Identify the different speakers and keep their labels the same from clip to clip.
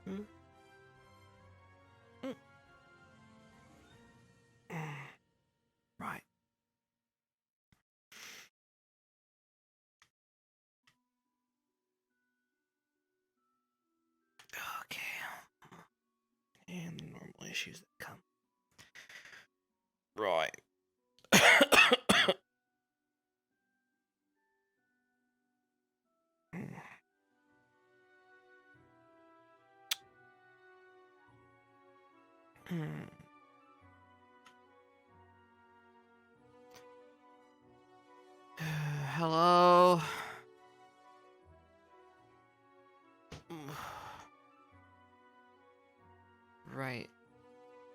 Speaker 1: Mm. Mm. Right. Okay. And the normal issues that come. Right. Hello. Right.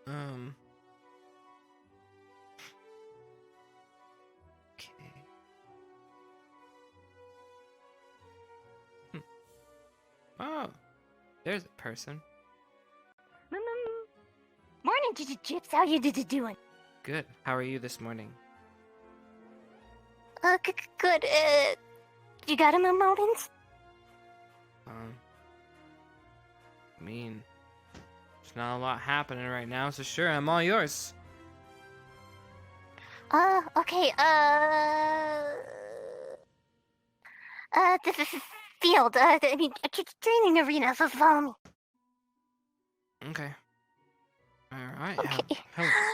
Speaker 1: Okay. Oh, there's a person.
Speaker 2: Morning, Chipz. How you doing?
Speaker 1: Good. How are you this morning?
Speaker 2: Good. You got a moment?
Speaker 1: I mean, there's not a lot happening right now, so sure, I'm all yours.
Speaker 2: Okay. The field. I mean, training arena. Follow me.
Speaker 1: Okay. All right.
Speaker 2: Okay.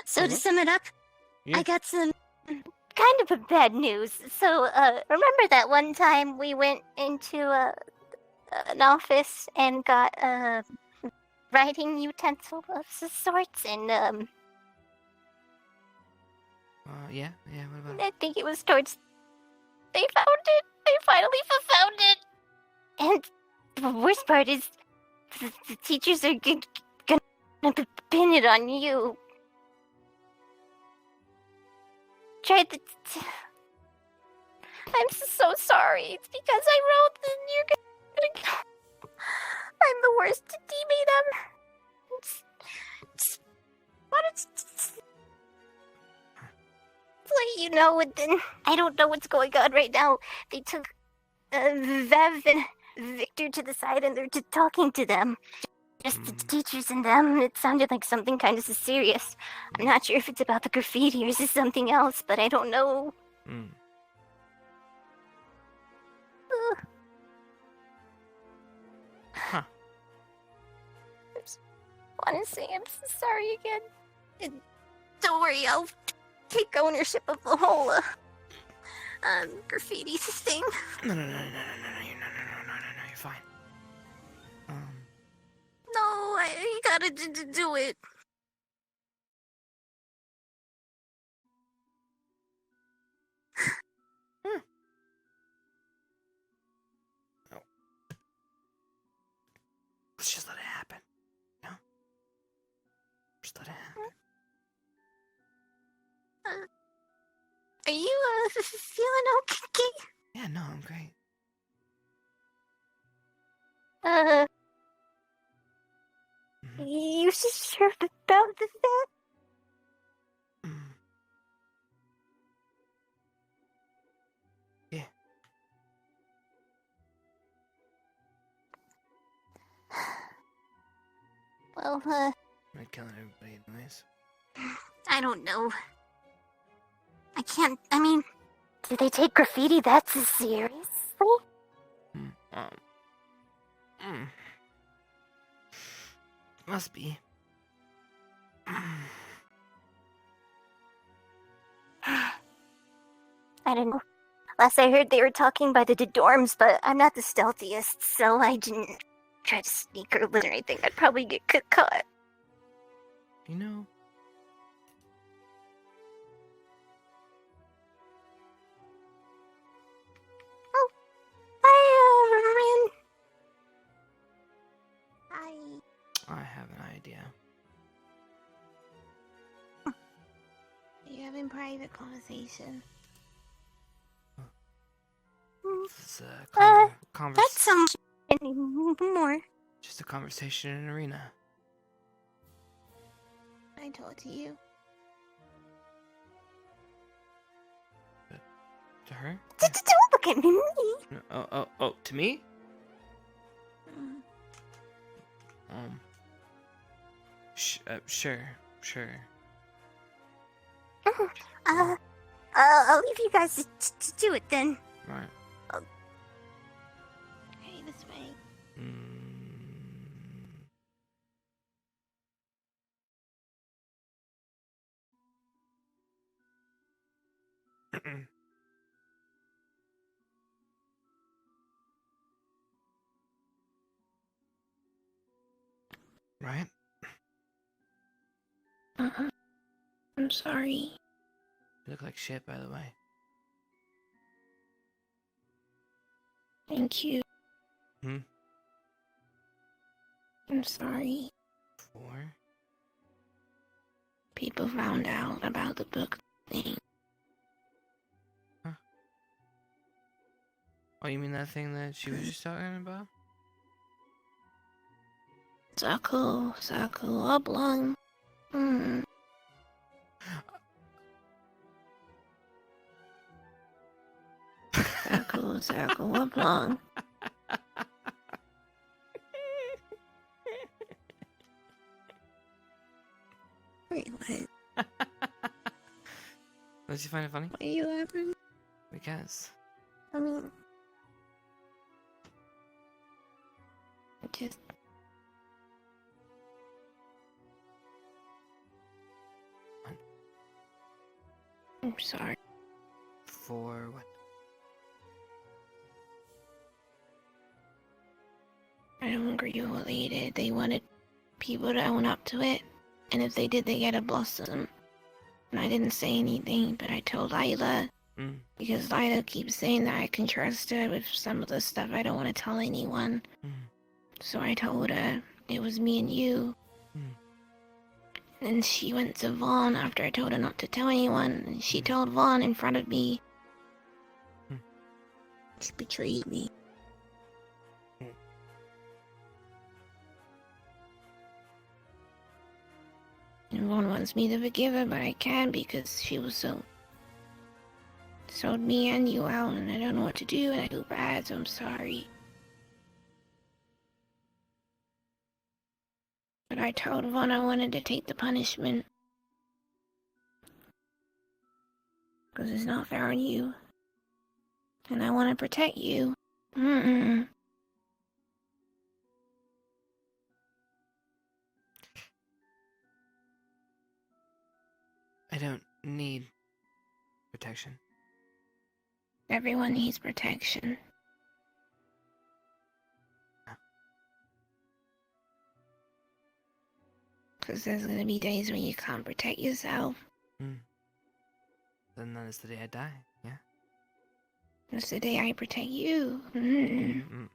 Speaker 2: So
Speaker 1: hello?
Speaker 2: to sum it up,
Speaker 1: Yeah.
Speaker 2: I got some kind of a bad news. So, remember that one time we went into an office and got a writing utensil of sorts, and
Speaker 1: Yeah. What about
Speaker 2: I think it was towards. They found it. They finally found it. And the worst part is, the teachers are gonna pin it on you. Tried to. I'm so sorry. It's because I wrote that you're gonna. I'm the worst teammate ever. But it's like, you know, and then I don't know what's going on right now. They took Vev and Victor to the side and they're just talking to them. Just the teachers and them. It sounded like something kind of serious. I'm not sure if it's about the graffiti or is it something else, but I don't know.
Speaker 1: Huh.
Speaker 2: Honestly, I'm so sorry again. And don't worry, I'll take ownership of the whole graffiti thing.
Speaker 1: No, you're fine.
Speaker 2: No, you gotta do it.
Speaker 1: Oh. Let's just let it happen. You know? Just let it happen.
Speaker 2: Are you feeling okay?
Speaker 1: Yeah, no, I'm great.
Speaker 2: You sure about that?
Speaker 1: Yeah.
Speaker 2: Well,
Speaker 1: Am I killing everybody nice?
Speaker 2: I don't know. I mean, do they take graffiti that seriously?
Speaker 1: Must be.
Speaker 2: I don't know. Last I heard, they were talking by the dorms, but I'm not the stealthiest, so I didn't try to sneak or loot or anything. I'd probably get caught.
Speaker 1: You know.
Speaker 2: Oh,
Speaker 1: I have an idea.
Speaker 3: Are you having private conversation?
Speaker 1: It's a
Speaker 2: that's some more.
Speaker 1: Just a conversation in an arena.
Speaker 3: I talk to you.
Speaker 1: To her?
Speaker 2: Don't look at me.
Speaker 1: Oh, to me? Sure, sure.
Speaker 2: I'll leave you guys to do it then.
Speaker 1: Right.
Speaker 3: Hey, this way.
Speaker 1: Right?
Speaker 3: I'm sorry.
Speaker 1: You look like shit, by the way.
Speaker 3: Thank you.
Speaker 1: Hmm?
Speaker 3: I'm sorry.
Speaker 1: 4?
Speaker 3: People found out about the book thing.
Speaker 1: Huh? Oh, you mean that thing that she was just talking about?
Speaker 3: Circle oblong. Circle oblong. Wait, what?
Speaker 1: Did you find it funny?
Speaker 3: Why are you laughing?
Speaker 1: Because.
Speaker 3: I mean, just I'm sorry.
Speaker 1: For what?
Speaker 3: I don't agree with what they did. They wanted people to own up to it, and if they did, they get a blossom. And I didn't say anything, but I told Lila, because Lila keeps saying that I can trust her with some of the stuff I don't want to tell anyone. So I told her it was me and you. And she went to Vaughn after I told her not to tell anyone, and she told Vaughn in front of me. She betrayed me. And Vaughn wants me to forgive her, but I can't because she was sold me and you out, and I don't know what to do, and I feel bad, so I'm sorry. But I told Vaughn I wanted to take the punishment. Because it's not fair on you. And I want to protect you. I
Speaker 1: don't need protection.
Speaker 3: Everyone needs protection. Because there's going to be days when you can't protect yourself.
Speaker 1: Then that is the day I die, yeah?
Speaker 3: That's the day I protect you.
Speaker 1: No.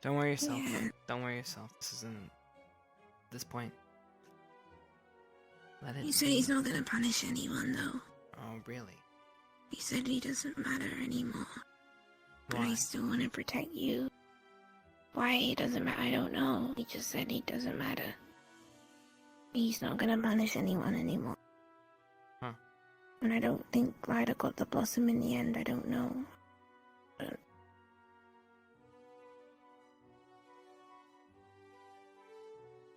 Speaker 1: Don't worry yourself.
Speaker 3: Yeah.
Speaker 1: Don't worry yourself. This isn't... this point. Let it
Speaker 3: He said
Speaker 1: be.
Speaker 3: he's not going to punish anyone, though.
Speaker 1: Oh, really?
Speaker 3: He said he doesn't matter anymore. But
Speaker 1: Why?
Speaker 3: I still want to protect you. Why he doesn't matter, I don't know. He just said he doesn't matter. He's not gonna punish anyone anymore.
Speaker 1: Huh.
Speaker 3: And I don't think Lyda got the blossom in the end, I don't know. But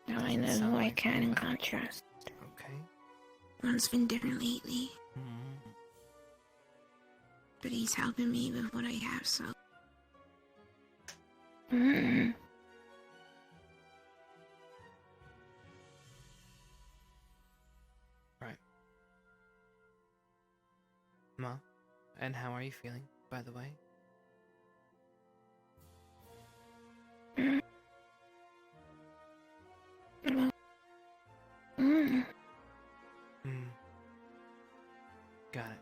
Speaker 3: now I know who I can and can't trust.
Speaker 1: Okay.
Speaker 3: One's been different lately. But he's helping me with what I have, so...
Speaker 1: Right. Ma, and how are you feeling, by the way? Got it.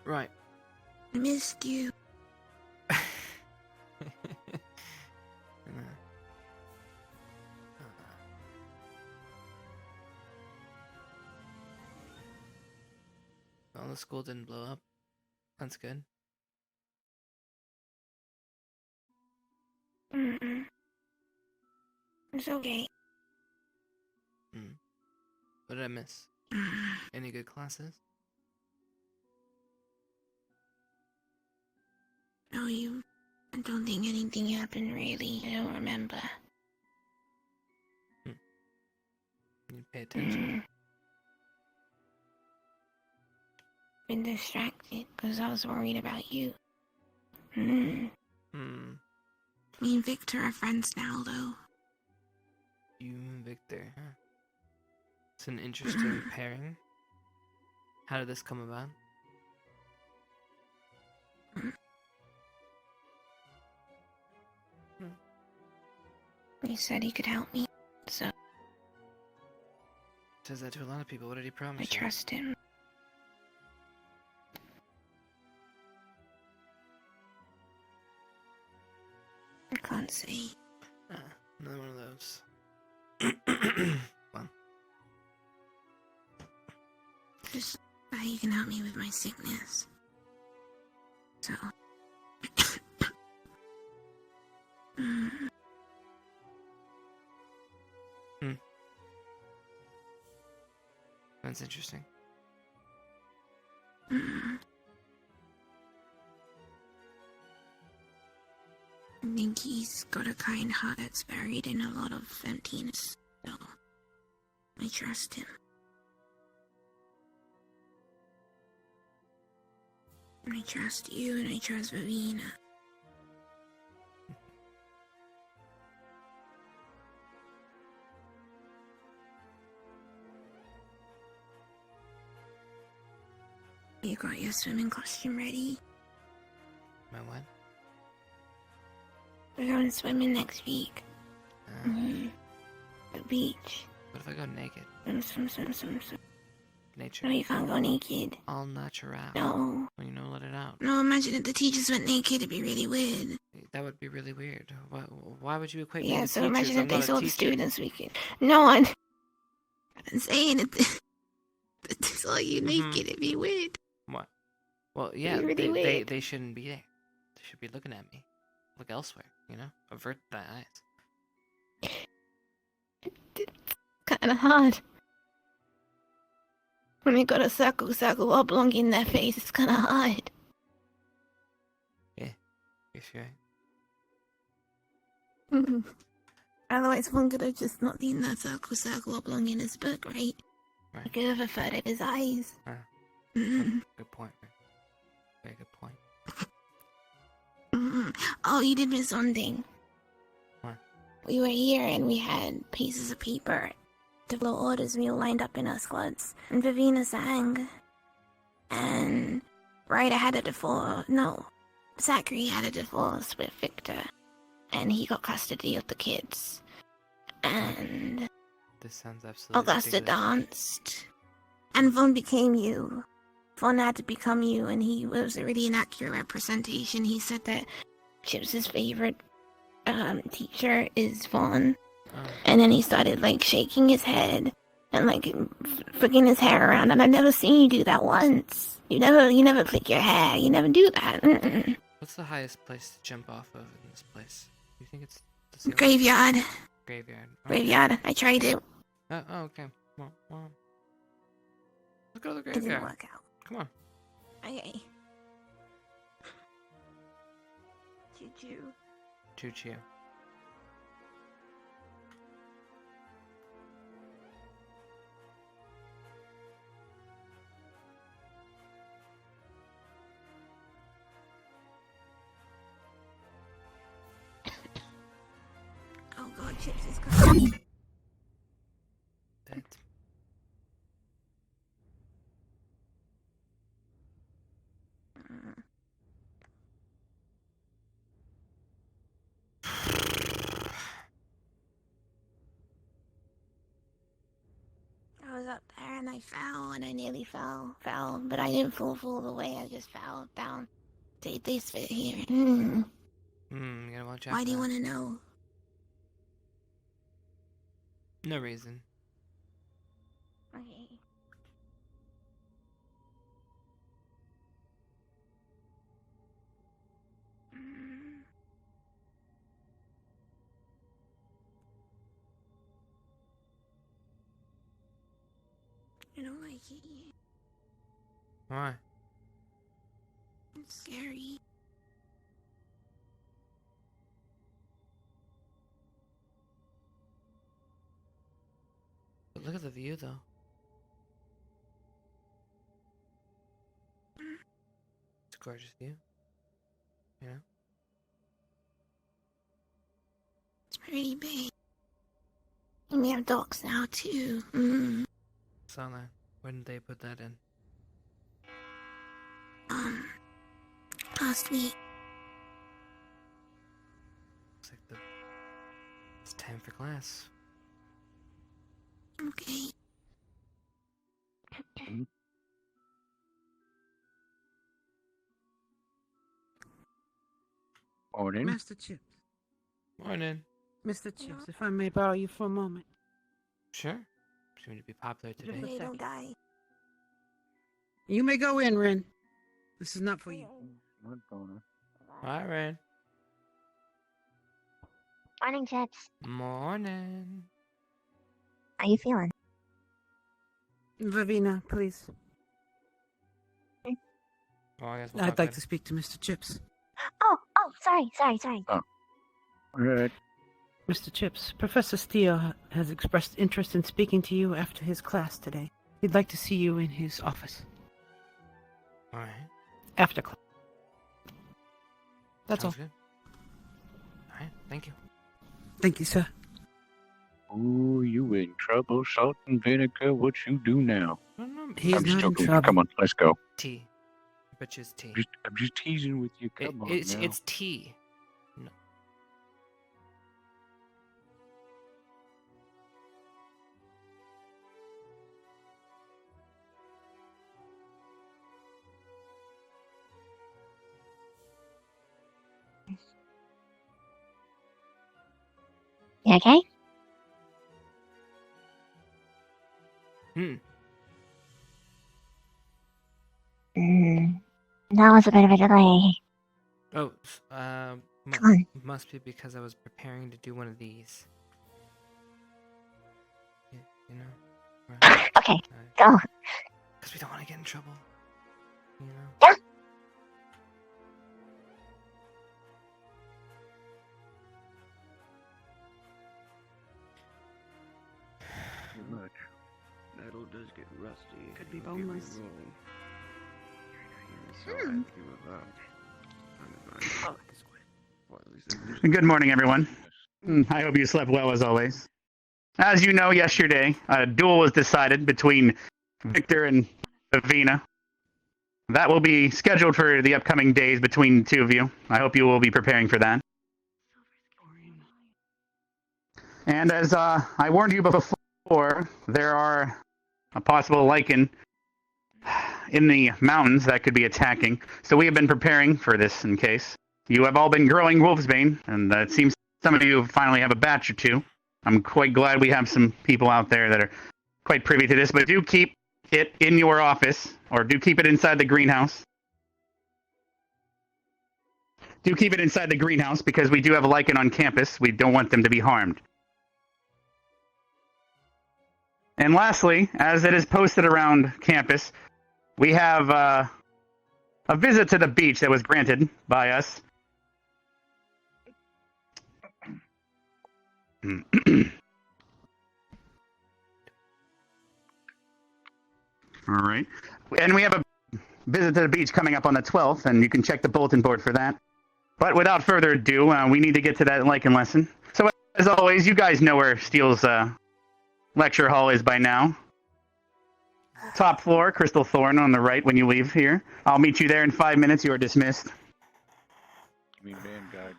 Speaker 1: Right.
Speaker 3: I missed you.
Speaker 1: Well, the school didn't blow up. That's good.
Speaker 3: It's okay.
Speaker 1: What did I miss? Any good classes?
Speaker 3: I don't think anything happened really. I don't remember.
Speaker 1: You pay attention.
Speaker 3: Been distracted because I was worried about you. Me and Victor are friends now, though.
Speaker 1: You and Victor, huh? It's an interesting pairing. How did this come about?
Speaker 3: He said he could help me, so
Speaker 1: Says that to a lot of people. What did he promise
Speaker 3: I
Speaker 1: you?
Speaker 3: trust him. I can't say.
Speaker 1: Another one of those. Well,
Speaker 3: Just that he can help me with my sickness. So.
Speaker 1: that's interesting.
Speaker 3: I think he's got a kind heart that's buried in a lot of emptiness. So, I trust him. I trust you and I trust Vivina. You got your swimming costume ready?
Speaker 1: My what?
Speaker 3: We're going swimming next week. The beach.
Speaker 1: What if I go naked?
Speaker 3: Swim.
Speaker 1: Nature.
Speaker 3: No, you can't go naked.
Speaker 1: All natural.
Speaker 3: No.
Speaker 1: Well, let it out.
Speaker 3: No, imagine if the teachers went naked, it'd be really weird.
Speaker 1: That would be really weird. Why would you equate me
Speaker 3: Yeah,
Speaker 1: to
Speaker 3: so
Speaker 1: teachers?
Speaker 3: imagine
Speaker 1: I'm
Speaker 3: if they
Speaker 1: not a
Speaker 3: saw the
Speaker 1: teacher.
Speaker 3: students weekend. No one. I'm saying it. They saw you naked, it'd be weird.
Speaker 1: What? Well, yeah,
Speaker 3: really weird.
Speaker 1: they shouldn't be there. They should be looking at me. Look elsewhere, Avert thy eyes.
Speaker 3: It's kind of hard. When they got a circle oblong in their face, it's kind of hard.
Speaker 1: Yeah, you're right.
Speaker 3: Otherwise, one could have just not seen that circle oblong in his book, right? He could have averted his eyes.
Speaker 1: Good point. Very good point.
Speaker 3: Oh, you did miss one thing.
Speaker 1: What?
Speaker 3: We were here and we had pieces of paper to blow orders we all lined up in our squads. And Vivina sang. And Ryder had a divorce. No, Zachary had a divorce with Victor. And he got custody of the kids. And
Speaker 1: This sounds absolutely
Speaker 3: Augusta
Speaker 1: ridiculous.
Speaker 3: danced. And Vaughn became you. Vaughn had to become you, and he was a really inaccurate representation. He said that Chip's favorite teacher is Vaughn. And then he started, shaking his head and, flicking his hair around. And I've never seen you do that once. You never flick your hair. You never do that.
Speaker 1: What's the highest place to jump off of in this place? You think it's the ceiling?
Speaker 3: Graveyard.
Speaker 1: Graveyard. Okay.
Speaker 3: Graveyard. I tried it.
Speaker 1: Oh, okay. Well, let's go to the
Speaker 3: It didn't
Speaker 1: graveyard.
Speaker 3: work out.
Speaker 1: Come on.
Speaker 3: Okay. Choo-choo.
Speaker 1: Choo-choo.
Speaker 3: Oh god, Chips is coming.
Speaker 1: Dead.
Speaker 3: I was up there and I fell and I nearly fell, but I didn't fall the way. I just fell down. They fit here.
Speaker 1: You gotta watch out.
Speaker 3: Why
Speaker 1: for
Speaker 3: do you
Speaker 1: that.
Speaker 3: want to know?
Speaker 1: No reason.
Speaker 3: Okay. I don't like it.
Speaker 1: Why?
Speaker 3: It's scary.
Speaker 1: at the view, though. It's a gorgeous view. You know?
Speaker 3: It's pretty big. And we have dogs now, too. Mm.
Speaker 1: Saw that. When did they put that in?
Speaker 3: Last week.
Speaker 1: Looks like it's time for class.
Speaker 3: Okay.
Speaker 4: Morning.
Speaker 5: Master Chipz.
Speaker 1: Morning.
Speaker 5: Mr. Chipz, if I may borrow you for a moment.
Speaker 1: Sure. Seem to be popular today.
Speaker 5: Just a
Speaker 3: They don't
Speaker 5: second.
Speaker 3: die.
Speaker 5: You may go in, Ren. This is not for you.
Speaker 1: Hi, Ren.
Speaker 2: Morning, Chipz.
Speaker 1: Morning.
Speaker 2: How you feeling?
Speaker 5: Vivina, please.
Speaker 1: Oh, I guess we'll
Speaker 5: I'd
Speaker 1: talk
Speaker 5: like
Speaker 1: later.
Speaker 5: to speak to Mr. Chipz.
Speaker 2: Oh, sorry.
Speaker 4: Good.
Speaker 5: Mr. Chipz, Professor Steele has expressed interest in speaking to you after his class today. He'd like to see you in his office.
Speaker 1: Alright.
Speaker 5: After class. That's all.
Speaker 1: Sounds good. Alright, thank you.
Speaker 5: Thank you, sir.
Speaker 4: Ooh, you in trouble, salt and vinegar. What you do now?
Speaker 1: No,
Speaker 5: He's
Speaker 4: I'm just
Speaker 5: not in
Speaker 4: joking.
Speaker 5: trouble.
Speaker 4: Come on, let's go.
Speaker 1: tea. I bet you it's tea.
Speaker 4: I'm just teasing with you. Come on now.
Speaker 1: It's tea. No.
Speaker 2: You okay? That was a bit of a delay.
Speaker 1: Oh,
Speaker 2: Come on.
Speaker 1: must be because I was preparing to do one of these. You know? Right.
Speaker 2: Okay, go.
Speaker 1: Because we don't want to get in trouble. You know?
Speaker 2: Yeah.
Speaker 4: Too much.
Speaker 6: Metal does get rusty.
Speaker 5: Could be
Speaker 6: I'll give you a
Speaker 5: boneless.
Speaker 6: roll. So I give it up.
Speaker 5: Oh, this way.
Speaker 6: Well, at least it
Speaker 7: Good morning, everyone. I hope you slept well as always. As you know, yesterday, a duel was decided between Victor and Avina. That will be scheduled for the upcoming days between the two of you. I hope you will be preparing for that. And as I warned you before, there are a possible lichen in the mountains that could be attacking. So we have been preparing for this in case. You have all been growing wolfsbane, and it seems some of you finally have a batch or two. I'm quite glad we have some people out there that are quite privy to this, but do keep it in your office, or do keep it inside the greenhouse. Do keep it inside the greenhouse, because we do have a lichen on campus. We don't want them to be harmed. And lastly, as it is posted around campus, we have a visit to the beach that was granted by us. All right. And we have a visit to the beach coming up on the 12th, and you can check the bulletin board for that. But without further ado, we need to get to that lichen lesson. So as always, you guys know where Steele's lecture hall is by now. Top floor, Crystal Thorn on the right when you leave here. I'll meet you there in 5 minutes. You are dismissed.
Speaker 4: You mean Vanguard?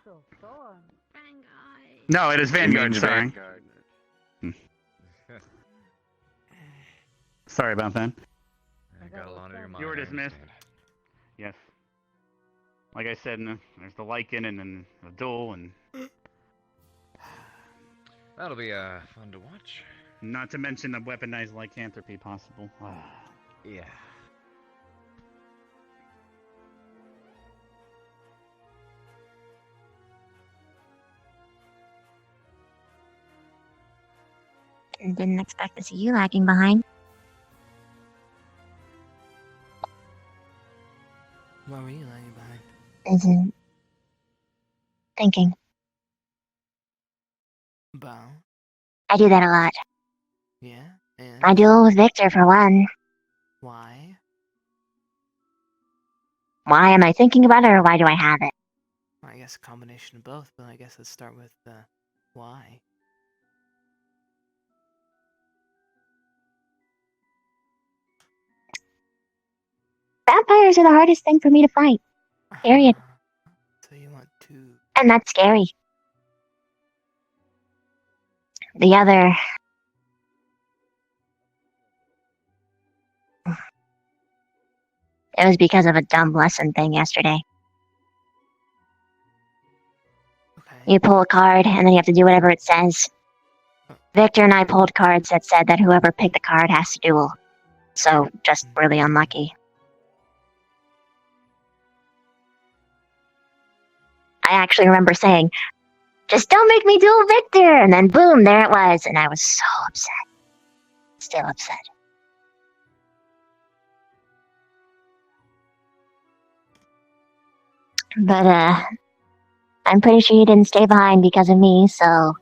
Speaker 7: No, it is Vanguard,
Speaker 4: You mean
Speaker 7: sorry.
Speaker 4: Vanguard.
Speaker 7: Sorry about that.
Speaker 6: I got a lot on your mind.
Speaker 7: You were
Speaker 6: I
Speaker 7: dismissed.
Speaker 6: understand.
Speaker 7: Yes. Like I said, there's the lichen and then the duel, and
Speaker 6: That'll be fun to watch.
Speaker 7: not to mention the weaponized lycanthropy possible.
Speaker 6: Yeah.
Speaker 2: Didn't expect to see you lagging behind.
Speaker 1: Why were you lagging behind?
Speaker 2: Isn't thinking.
Speaker 1: Bow.
Speaker 2: I do that a lot.
Speaker 1: Yeah? And
Speaker 2: My duel with Victor, for one.
Speaker 1: why?
Speaker 2: Why am I thinking about it, or why do I have it?
Speaker 1: Well, I guess a combination of both, but I guess let's start with why.
Speaker 2: Vampires are the hardest thing for me to fight. Period.
Speaker 1: So you want to...
Speaker 2: And that's scary. The other... It was because of a dumb lesson thing yesterday.
Speaker 1: Okay.
Speaker 2: You pull a card, and then you have to do whatever it says. Victor and I pulled cards that said that whoever picked the card has to duel. So, just really unlucky. I actually remember saying, just don't make me duel Victor! And then boom, there it was, and I was so upset. Still upset. But, I'm pretty sure you didn't stay behind because of me, so...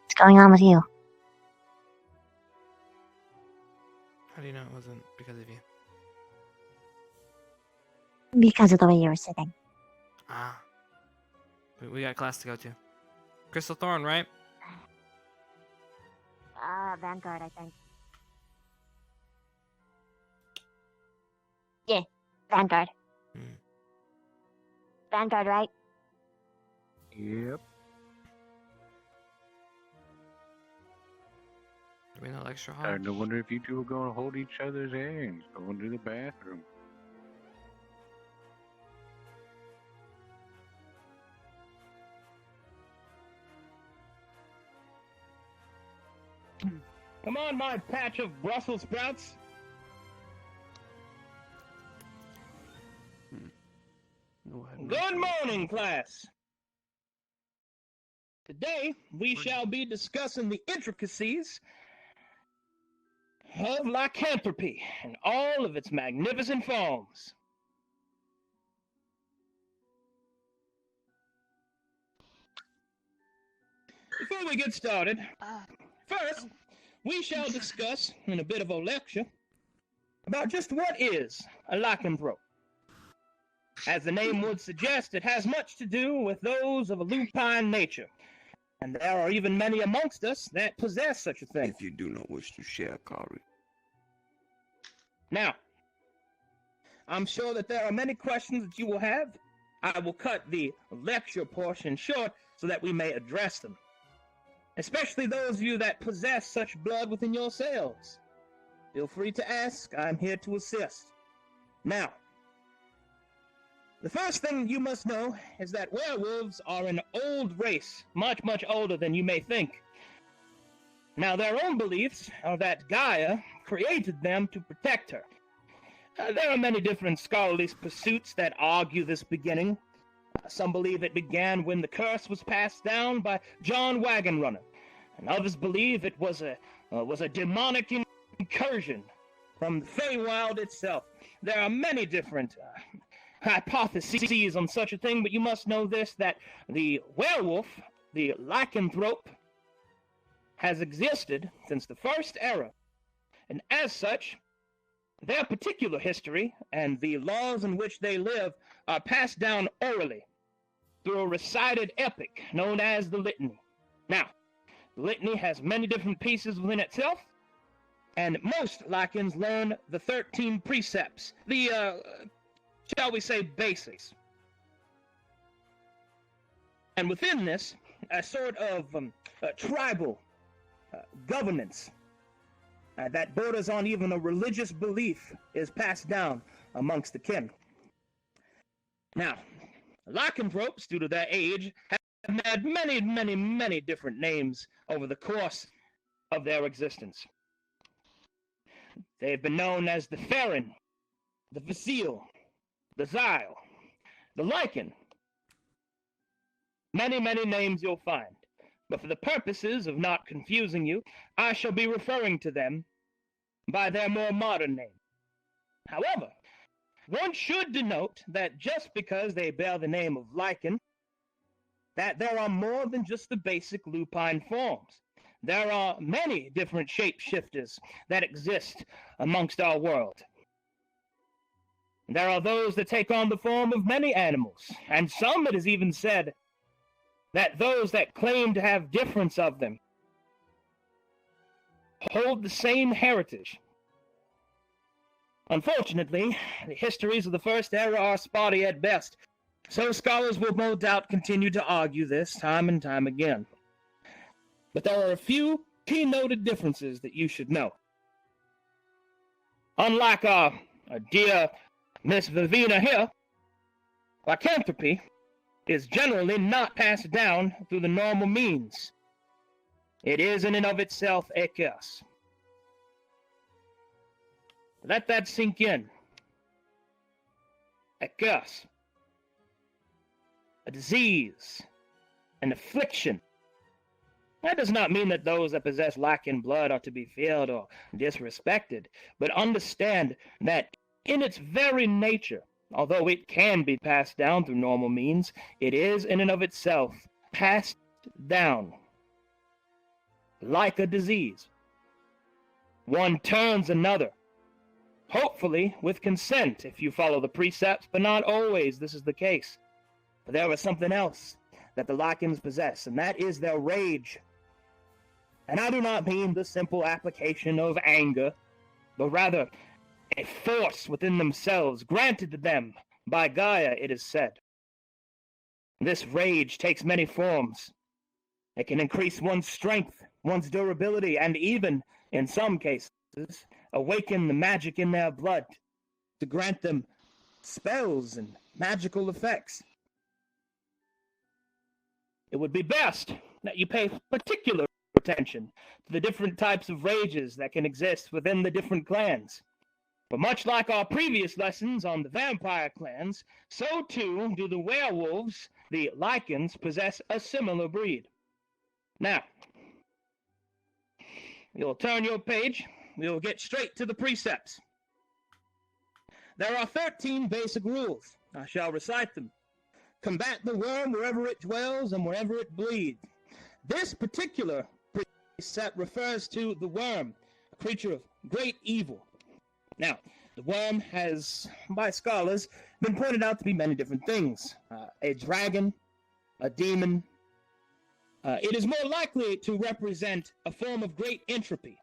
Speaker 2: What's going on with you?
Speaker 1: How do you know it wasn't because of you?
Speaker 2: Because of the way you were sitting.
Speaker 1: Ah. We got class to go to. Crystal Thorn, right?
Speaker 2: Vanguard, I think. Yeah, Vanguard.
Speaker 1: Hmm.
Speaker 2: Vanguard, right?
Speaker 4: Yep.
Speaker 1: Are we in the lecture hall?
Speaker 4: Starting to wonder if you two are going to hold each other's hands going to the bathroom.
Speaker 8: Come on, my patch of Brussels sprouts. Good morning, class. Today, we shall be discussing the intricacies of lycanthropy in all of its magnificent forms. Before we get started, first, we shall discuss in a bit of a lecture about just what is a lycanthrope. As the name would suggest, it has much to do with those of a lupine nature, and there are even many amongst us that possess such a thing.
Speaker 9: If you do not wish to share, Kari.
Speaker 8: Now, I'm sure that there are many questions that you will have. I will cut the lecture portion short so that we may address them, especially those of you that possess such blood within yourselves. Feel free to ask. I'm here to assist. Now, the first thing you must know is that werewolves are an old race, much, much older than you may think. Now, their own beliefs are that Gaia created them to protect her. There are many different scholarly pursuits that argue this beginning. Some believe it began when the curse was passed down by John Wagonrunner, and others believe it was a demonic incursion from the Feywild itself. There are many different hypotheses on such a thing, but you must know this, that the werewolf, the lycanthrope, has existed since the first era, and as such, their particular history and the laws in which they live are passed down orally through a recited epic known as the Litany. Now, the Litany has many different pieces within itself, and most lycans learn the 13 precepts, the shall we say, basics. And within this, a sort of tribal governance that borders on even a religious belief is passed down amongst the kin. Now, lycanthropes, due to their age, have had many, many, many different names over the course of their existence. They've been known as the Farron, the Facile, the Zyle, the Lycan. Many, many names you'll find, but for the purposes of not confusing you, I shall be referring to them by their more modern name. However, one should denote that just because they bear the name of Lycan, that there are more than just the basic lupine forms. there are many different shapeshifters that exist amongst our world. There are those that take on the form of many animals, and some, it is even said, that those that claim to have difference of them hold the same heritage. Unfortunately, the histories of the First Era are spotty at best, so scholars will no doubt continue to argue this time and time again. But there are a few key-noted differences that you should know. Unlike our dear Miss Vivina here, lycanthropy is generally not passed down through the normal means. It is in and of itself a curse. Let that sink in. A curse. A disease. An affliction. That does not mean that those that possess lycan blood are to be feared or disrespected, but understand that in its very nature, although it can be passed down through normal means, it is in and of itself passed down like a disease. One turns another, hopefully with consent if you follow the precepts, but not always this is the case. But there is something else that the lycans possess, and that is their rage. And I do not mean the simple application of anger, but rather a force within themselves granted to them by Gaia, it is said. This rage takes many forms. It can increase one's strength, one's durability, and even, in some cases, awaken the magic in their blood to grant them spells and magical effects. It would be best that you pay particular attention to the different types of rages that can exist within the different clans. But much like our previous lessons on the vampire clans, so too do the werewolves, the lycans, possess a similar breed. Now, you'll turn your page, we'll get straight to the precepts. There are 13 basic rules. I shall recite them. Combat the worm wherever it dwells and wherever it bleeds. This particular precept refers to the worm, a creature of great evil. Now, the worm has, by scholars, been pointed out to be many different things. A dragon, a demon. It is more likely to represent a form of great entropy.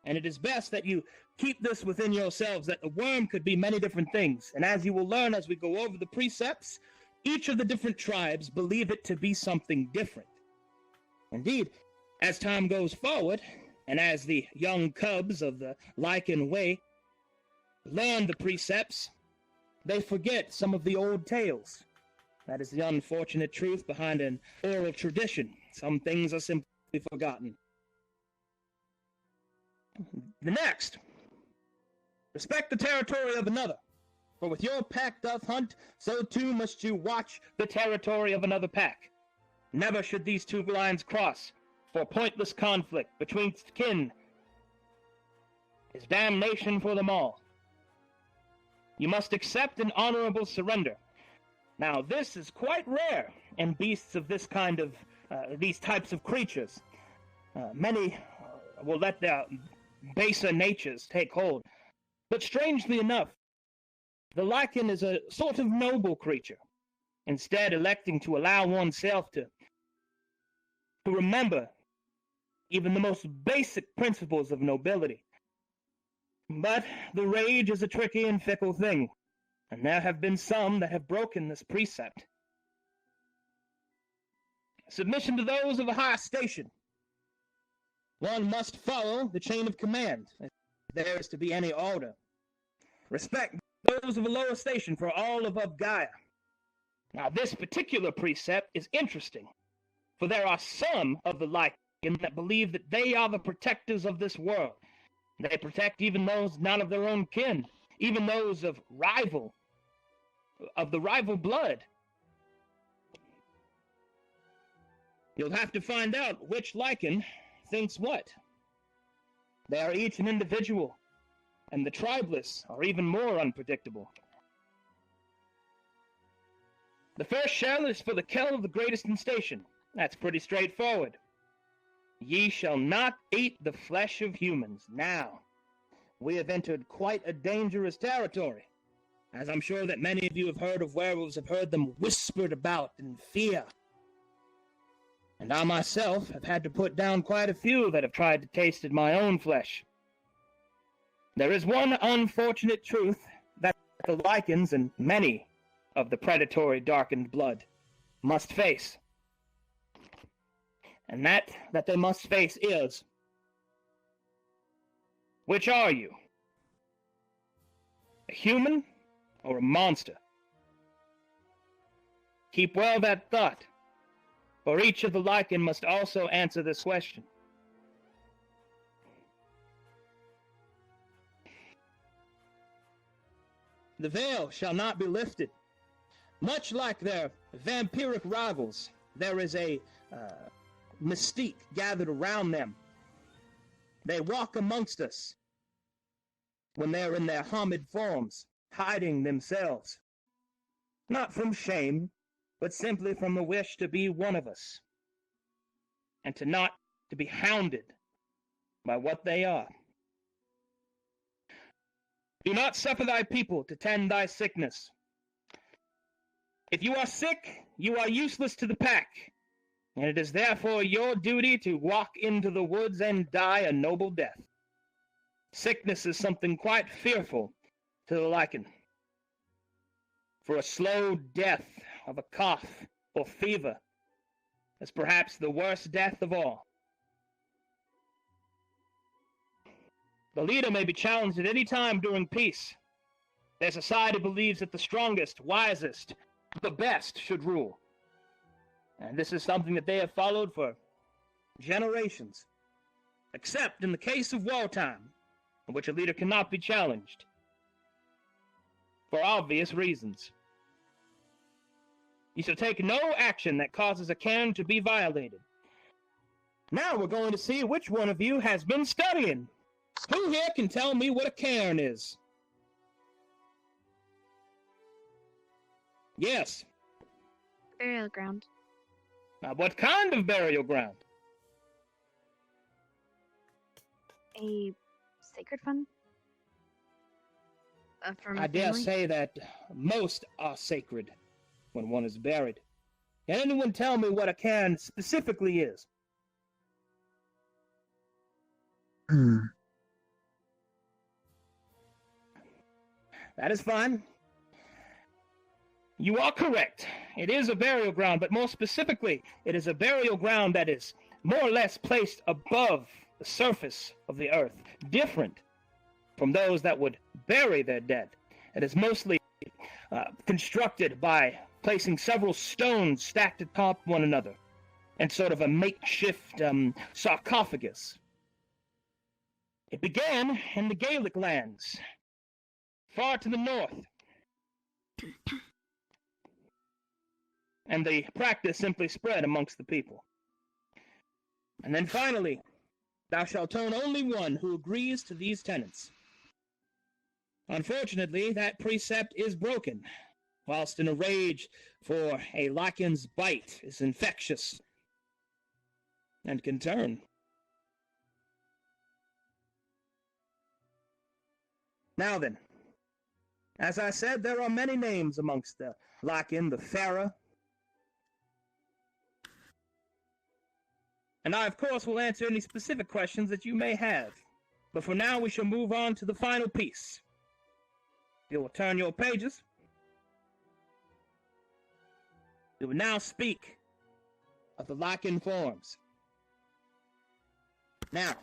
Speaker 8: And it is best that you keep this within yourselves, that the worm could be many different things. And as you will learn as we go over the precepts, each of the different tribes believe it to be something different. Indeed, as time goes forward, and as the young cubs of the Lycan Way learn the precepts, they forget some of the old tales. That is the unfortunate truth behind an oral tradition. Some things are simply forgotten. The next, respect the territory of another. For with your pack doth hunt, so too must you watch the territory of another pack. Never should these two lines cross, for pointless conflict between kin is damnation for them all. You must accept an honorable surrender. Now, this is quite rare in beasts of this kind of, these types of creatures. Many will let their baser natures take hold. But strangely enough, the Lycan is a sort of noble creature, instead electing to allow oneself to remember even the most basic principles of nobility. But the rage is a tricky and fickle thing, and there have been some that have broken this precept. Submission to those of a higher station. One must follow the chain of command, if there is to be any order. Respect those of a lower station, for all above Gaia. Now, this particular precept is interesting, for there are some of the Lycan that believe that they are the protectors of this world. They protect even those not of their own kin, even those of the rival blood. You'll have to find out which Lycan thinks what. They are each an individual, and the tribeless are even more unpredictable. The first shell is for the Kell of the greatest in station. That's pretty straightforward. Ye shall not eat the flesh of humans. Now, we have entered quite a dangerous territory, as I'm sure that many of you have heard of werewolves, have heard them whispered about in fear. And I myself have had to put down quite a few that have tried to taste my own flesh. There is one unfortunate truth that the Lycans and many of the predatory darkened blood must face. And that they must face is, which are you? A human or a monster? Keep well that thought, for each of the Lycan must also answer this question. The veil shall not be lifted. Much like their vampiric rivals, there is a mystique gathered around them. They walk amongst us when they're in their Hamid forms, hiding themselves. Not from shame, but simply from the wish to be one of us, and to be hounded by what they are. Do not suffer thy people to tend thy sickness. If you are sick, you are useless to the pack, and it is therefore your duty to walk into the woods and die a noble death. Sickness is something quite fearful to the Lycan. For a slow death of a cough or fever is perhaps the worst death of all. The leader may be challenged at any time during peace. Their society believes that the strongest, wisest, the best should rule. And this is something that they have followed for generations, except in the case of wartime, in which a leader cannot be challenged, for obvious reasons. You shall take no action that causes a cairn to be violated. Now we're going to see which one of you has been studying. Who here can tell me what a cairn is? Yes.
Speaker 10: Burial ground.
Speaker 8: Now, what kind of burial ground?
Speaker 10: A sacred fund? From
Speaker 8: I dare say that most are sacred when one is buried. Can anyone tell me what a cairn specifically is? That is fine. You are correct. It is a burial ground, but more specifically, it is a burial ground that is more or less placed above the surface of the earth, different from those that would bury their dead. It is mostly constructed by placing several stones stacked atop one another in sort of a makeshift sarcophagus. It began in the Gaelic lands, far to the north, and the practice simply spread amongst the people. And then finally, thou shalt own only one who agrees to these tenets. Unfortunately, that precept is broken, whilst in a rage for a Lycan's bite is infectious and can turn. Now then, as I said, there are many names amongst the Lycan, the Pharaoh. And I, of course, will answer any specific questions that you may have. But for now, we shall move on to the final piece. You will turn your pages. We will now speak of the Lycan forms. Now,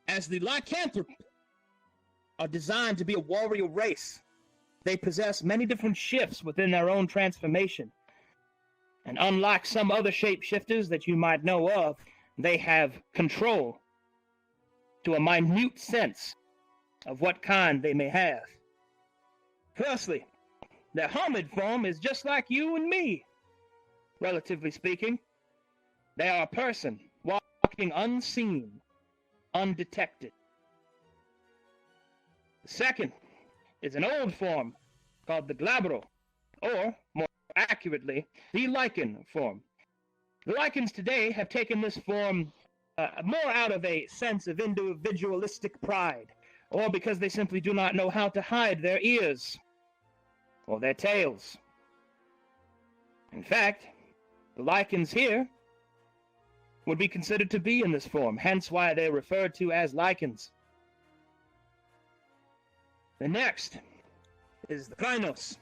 Speaker 8: as the lycanthropy are designed to be a warrior race, they possess many different shifts within their own transformation. And unlike some other shapeshifters that you might know of, they have control to a minute sense of what kind they may have. Firstly, their Hamid form is just like you and me, relatively speaking. They are a person walking unseen, undetected. The second is an old form called the Glabro, or more accurately, the lichen form. The lichens today have taken this form more out of a sense of individualistic pride, or because they simply do not know how to hide their ears or their tails. In fact, the lichens here would be considered to be in this form, hence why they're referred to as lichens. The next is the Krynos.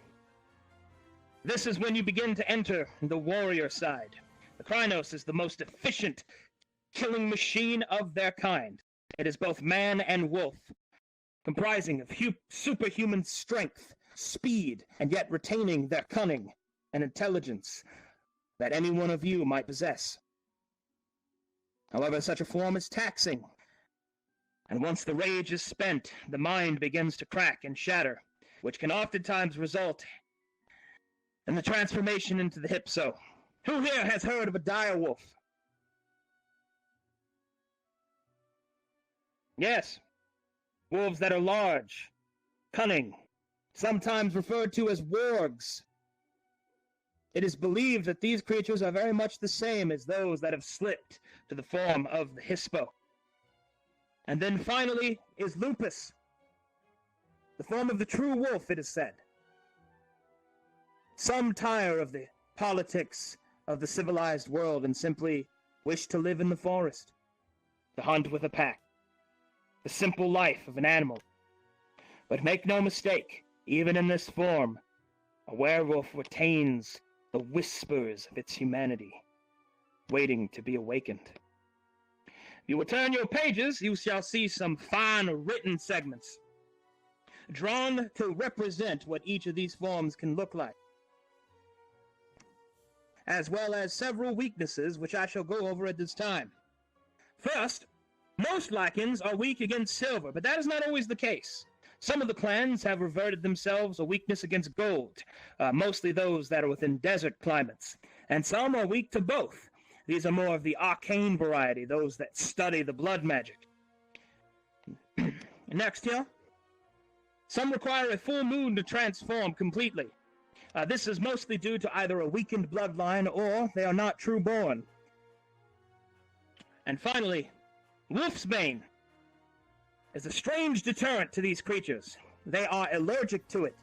Speaker 8: This is when you begin to enter the warrior side. The Krynos is the most efficient killing machine of their kind. It is both man and wolf, comprising of superhuman strength, speed, and yet retaining their cunning and intelligence that any one of you might possess. However, such a form is taxing, and once the rage is spent, the mind begins to crack and shatter, which can oftentimes result in the transformation into the Hypso. Who here has heard of a direwolf? Yes. Wolves that are large, cunning, sometimes referred to as wargs. It is believed that these creatures are very much the same as those that have slipped to the form of the Hispo. And then finally is Lupus, the form of the true wolf, it is said. Some tire of the politics of the civilized world and simply wish to live in the forest, to hunt with a pack, the simple life of an animal. But make no mistake, even in this form, a werewolf retains the whispers of its humanity, waiting to be awakened. If you will turn your pages, you shall see some fine written segments, drawn to represent what each of these forms can look like, as well as several weaknesses which I shall go over at this time. First, most lichens are weak against silver, but that is not always the case. Some of the clans have reverted themselves a weakness against gold, mostly those that are within desert climates, and some are weak to both. These are more of the arcane variety, those that study the blood magic. Next here, some require a full moon to transform completely. This is mostly due to either a weakened bloodline or they are not true-born. And finally, Wolfsbane is a strange deterrent to these creatures. They are allergic to it.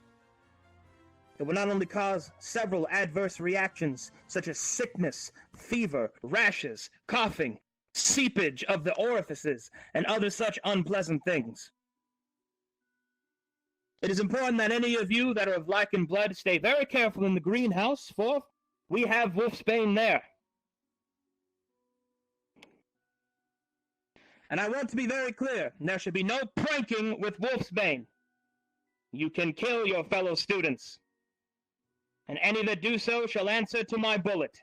Speaker 8: It will not only cause several adverse reactions, such as sickness, fever, rashes, coughing, seepage of the orifices, and other such unpleasant things. It is important that any of you that are of lichen blood stay very careful in the greenhouse, for we have Wolfsbane there. And I want to be very clear, there should be no pranking with Wolfsbane. You can kill your fellow students, and any that do so shall answer to my bullet.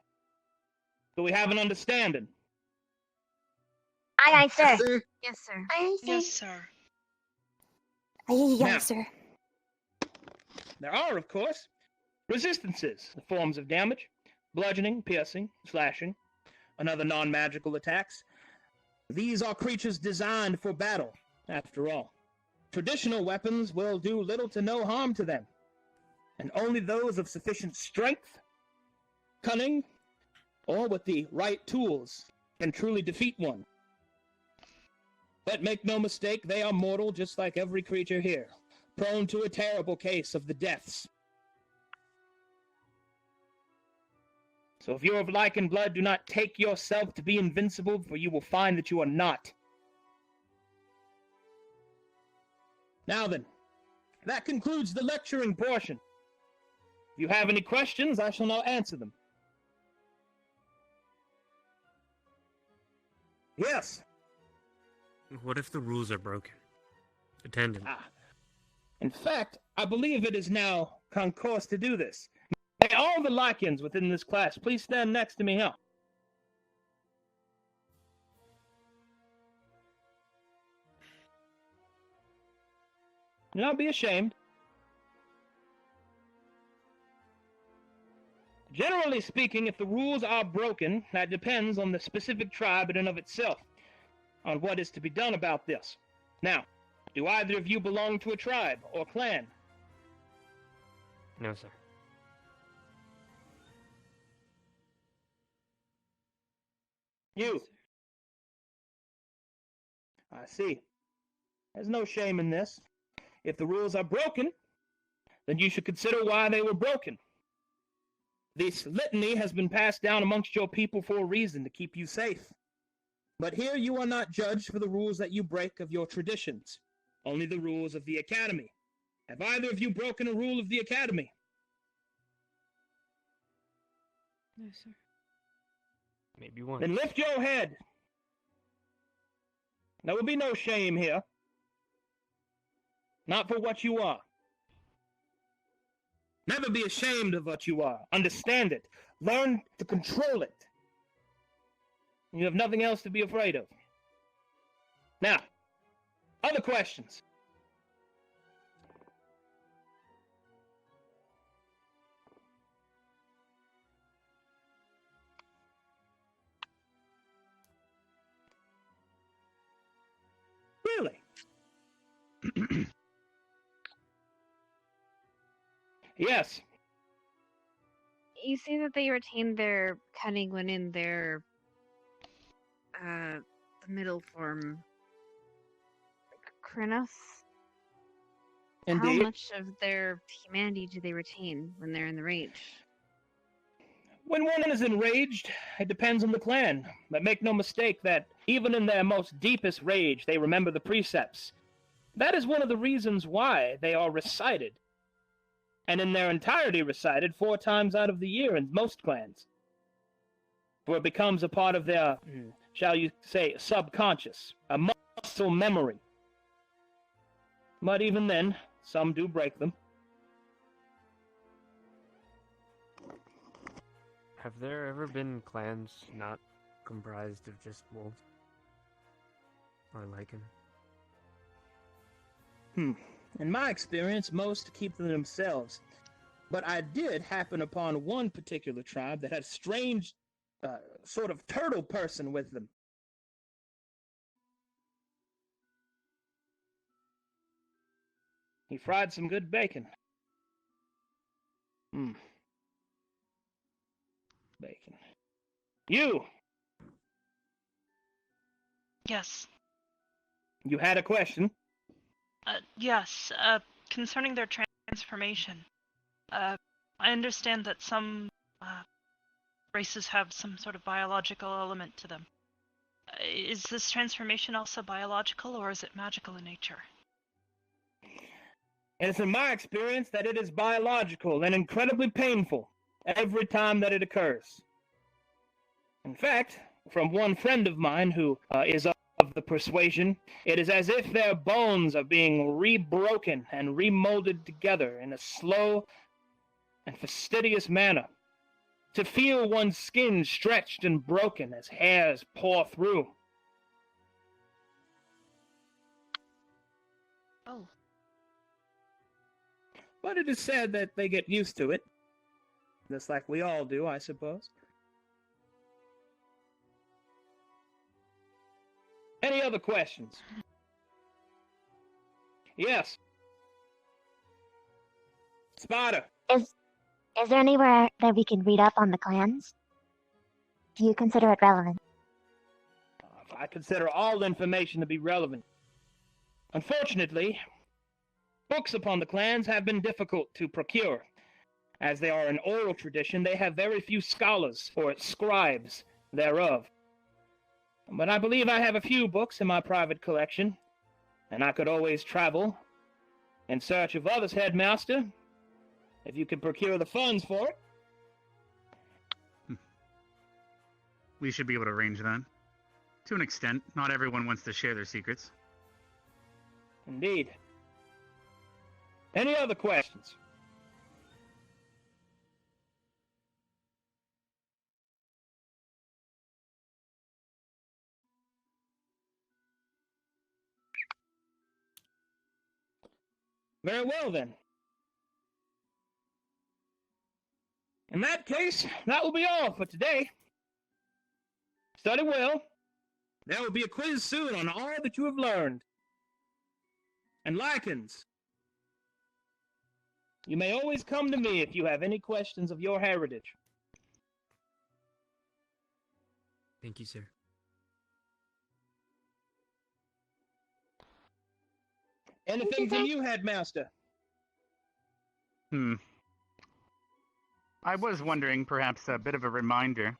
Speaker 8: Do we have an understanding?
Speaker 2: Aye, aye, sir.
Speaker 10: Yes, sir.
Speaker 2: Aye, sir.
Speaker 11: Yes, sir.
Speaker 2: Aye,
Speaker 8: Now,
Speaker 2: aye, sir.
Speaker 8: There are, of course, resistances, the forms of damage, bludgeoning, piercing, slashing, and other non-magical attacks. These are creatures designed for battle, after all. Traditional weapons will do little to no harm to them, and only those of sufficient strength, cunning, or with the right tools can truly defeat one. But make no mistake, they are mortal just like every creature here, prone to a terrible case of the deaths. So if you are of lichen blood, do not take yourself to be invincible, for you will find that you are not. Now then, that concludes the lecturing portion. If you have any questions, I shall now answer them. Yes.
Speaker 12: What if the rules are broken? Attendant.
Speaker 8: In fact, I believe it is now concourse to do this. May all the lichens within this class please stand next to me here. Do not be ashamed. Generally speaking, if the rules are broken, that depends on the specific tribe in and of itself, on what is to be done about this. Now, do either of you belong to a tribe or clan?
Speaker 12: No, sir.
Speaker 8: You. I see. There's no shame in this. If the rules are broken, then you should consider why they were broken. This litany has been passed down amongst your people for a reason, to keep you safe. But here you are not judged for the rules that you break of your traditions, only the rules of the Academy. Have either of you broken a rule of the Academy?
Speaker 1: No, sir. Maybe once.
Speaker 8: Then lift your head. There will be no shame here. Not for what you are. Never be ashamed of what you are. Understand it. Learn to control it. You have nothing else to be afraid of. Now, other questions? Really? Yes.
Speaker 10: You say that they retained their cunning when in their the middle form. Kronos?
Speaker 8: Indeed.
Speaker 10: How much of their humanity do they retain when they're in the rage?
Speaker 8: When one is enraged, it depends on the clan. But make no mistake that even in their most deepest rage, they remember the precepts. That is one of the reasons why they are recited. And in their entirety recited 4 times out of the year in most clans. For it becomes a part of their, shall you say, subconscious, a muscle memory. But even then, some do break them.
Speaker 12: Have there ever been clans not comprised of just wolves? Or lichen?
Speaker 8: In my experience, most keep them themselves. But I did happen upon one particular tribe that had a strange sort of turtle person with them. He fried some good bacon. Bacon. You!
Speaker 11: Yes.
Speaker 8: You had a question?
Speaker 11: Yes. Concerning their transformation. I understand that some races have some sort of biological element to them. Is this transformation also biological, or is it magical in nature?
Speaker 8: It's in my experience that it is biological and incredibly painful every time that it occurs. In fact, from one friend of mine who is of the persuasion, it is as if their bones are being rebroken and remolded together in a slow and fastidious manner. To feel one's skin stretched and broken as hairs pour through.
Speaker 11: Oh.
Speaker 8: But it is said that they get used to it. Just like we all do, I suppose. Any other questions? Yes. Spider.
Speaker 2: Is there anywhere that we can read up on the clans? Do you consider it relevant?
Speaker 8: I consider all information to be relevant. Unfortunately, books upon the clans have been difficult to procure. As they are an oral tradition, they have very few scholars or scribes thereof. But I believe I have a few books in my private collection, and I could always travel in search of others, Headmaster, if you could procure the funds for it.
Speaker 7: We should be able to arrange that. To an extent, not everyone wants to share their secrets.
Speaker 8: Indeed. Any other questions? Very well, then. In that case, that will be all for today. Study well. There will be a quiz soon on all that you have learned. And lichens, you may always come to me if you have any questions of your heritage.
Speaker 12: Thank you, sir.
Speaker 8: Anything from you, Headmaster?
Speaker 7: I was wondering, perhaps a bit of a reminder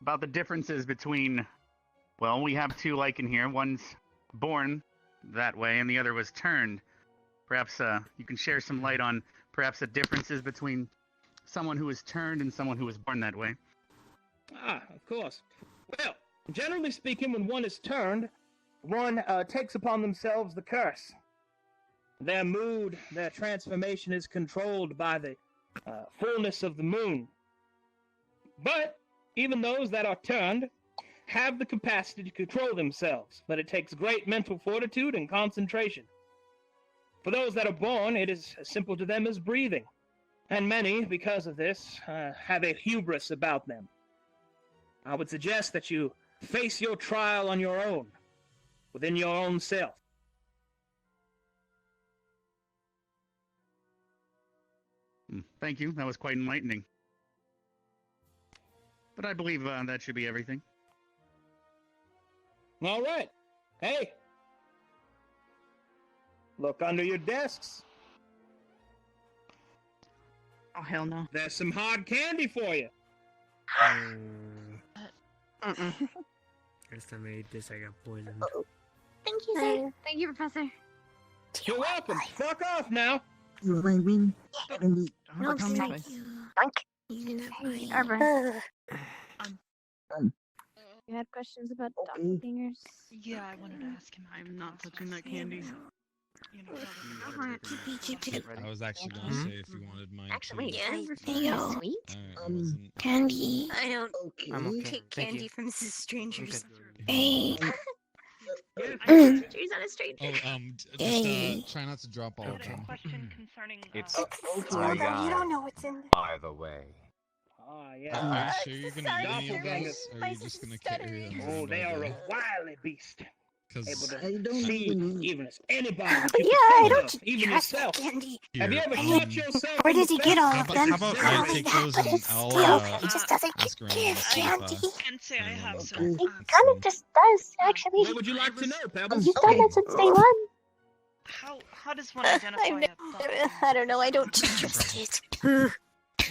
Speaker 7: about the differences between. Well, we have two Lycan here. One's born that way, and the other was turned. Perhaps you can share some light on perhaps the differences between someone who was turned and someone who was born that way.
Speaker 8: Ah, of course. Well, generally speaking, when one is turned, one takes upon themselves the curse. Their mood, their transformation is controlled by the fullness of the moon. But even those that are turned have the capacity to control themselves, but it takes great mental fortitude and concentration. For those that are born, it is as simple to them as breathing. And many, because of this, have a hubris about them. I would suggest that you face your trial on your own, within your own self.
Speaker 7: Thank you. That was quite enlightening. But I believe that should be everything.
Speaker 8: All right. Hey. Look under your desks.
Speaker 5: Oh, hell no.
Speaker 8: There's some hard candy for you.
Speaker 12: First time I ate this, I got poisoned.
Speaker 2: Thank you, sir.
Speaker 10: Thank you, Professor.
Speaker 8: You're welcome. Fuck off now.
Speaker 5: You
Speaker 2: No,
Speaker 5: thank
Speaker 2: you.
Speaker 10: Arbor. You had questions about doppelgangers?
Speaker 11: Yeah, I wanted to ask him.
Speaker 5: I'm not touching that candy.
Speaker 13: I was actually going to say if you wanted mine.
Speaker 3: Actually,
Speaker 13: too.
Speaker 3: yeah,
Speaker 2: Sweet.
Speaker 3: candy.
Speaker 2: I don't
Speaker 1: I'm okay.
Speaker 2: take
Speaker 1: Thank
Speaker 2: candy
Speaker 1: you.
Speaker 2: from strangers.
Speaker 3: Hey.
Speaker 2: Strangers on a stranger.
Speaker 13: Oh,
Speaker 3: Hey.
Speaker 13: just try not to drop all of them.
Speaker 11: Question concerning.
Speaker 14: It's
Speaker 2: You don't know what's in there.
Speaker 14: by the way.
Speaker 8: Ah,
Speaker 13: Are
Speaker 8: yeah.
Speaker 13: you sure you're going to eat any of those? Or are you just going to carry them?
Speaker 8: Oh, they are a wily beast. Able
Speaker 13: Because
Speaker 8: to see even as anybody. that
Speaker 2: But
Speaker 8: you
Speaker 2: yeah,
Speaker 8: can
Speaker 2: I
Speaker 8: think
Speaker 2: don't
Speaker 8: of, even
Speaker 2: trust that
Speaker 8: yourself.
Speaker 2: candy.
Speaker 8: Have you ever
Speaker 13: Here,
Speaker 8: shot yourself?
Speaker 2: Where
Speaker 8: in the
Speaker 2: does he
Speaker 8: face?
Speaker 2: get all
Speaker 13: How
Speaker 2: of
Speaker 13: about,
Speaker 2: them?
Speaker 13: how about
Speaker 2: Not
Speaker 13: I
Speaker 2: only
Speaker 13: take
Speaker 2: that,
Speaker 13: those
Speaker 2: but
Speaker 13: and
Speaker 2: it's
Speaker 13: I'll
Speaker 2: still, he just doesn't
Speaker 13: ask around
Speaker 2: give
Speaker 13: and see if,
Speaker 2: candy.
Speaker 11: Can't say I have, so.
Speaker 13: anyone
Speaker 2: He
Speaker 13: has
Speaker 2: kind
Speaker 13: some.
Speaker 2: of just does, actually.
Speaker 8: What would you like to know, Pebbles?
Speaker 2: He's done that since day one.
Speaker 11: How does one identify a doppelganger?
Speaker 2: I don't know, I don't trust it.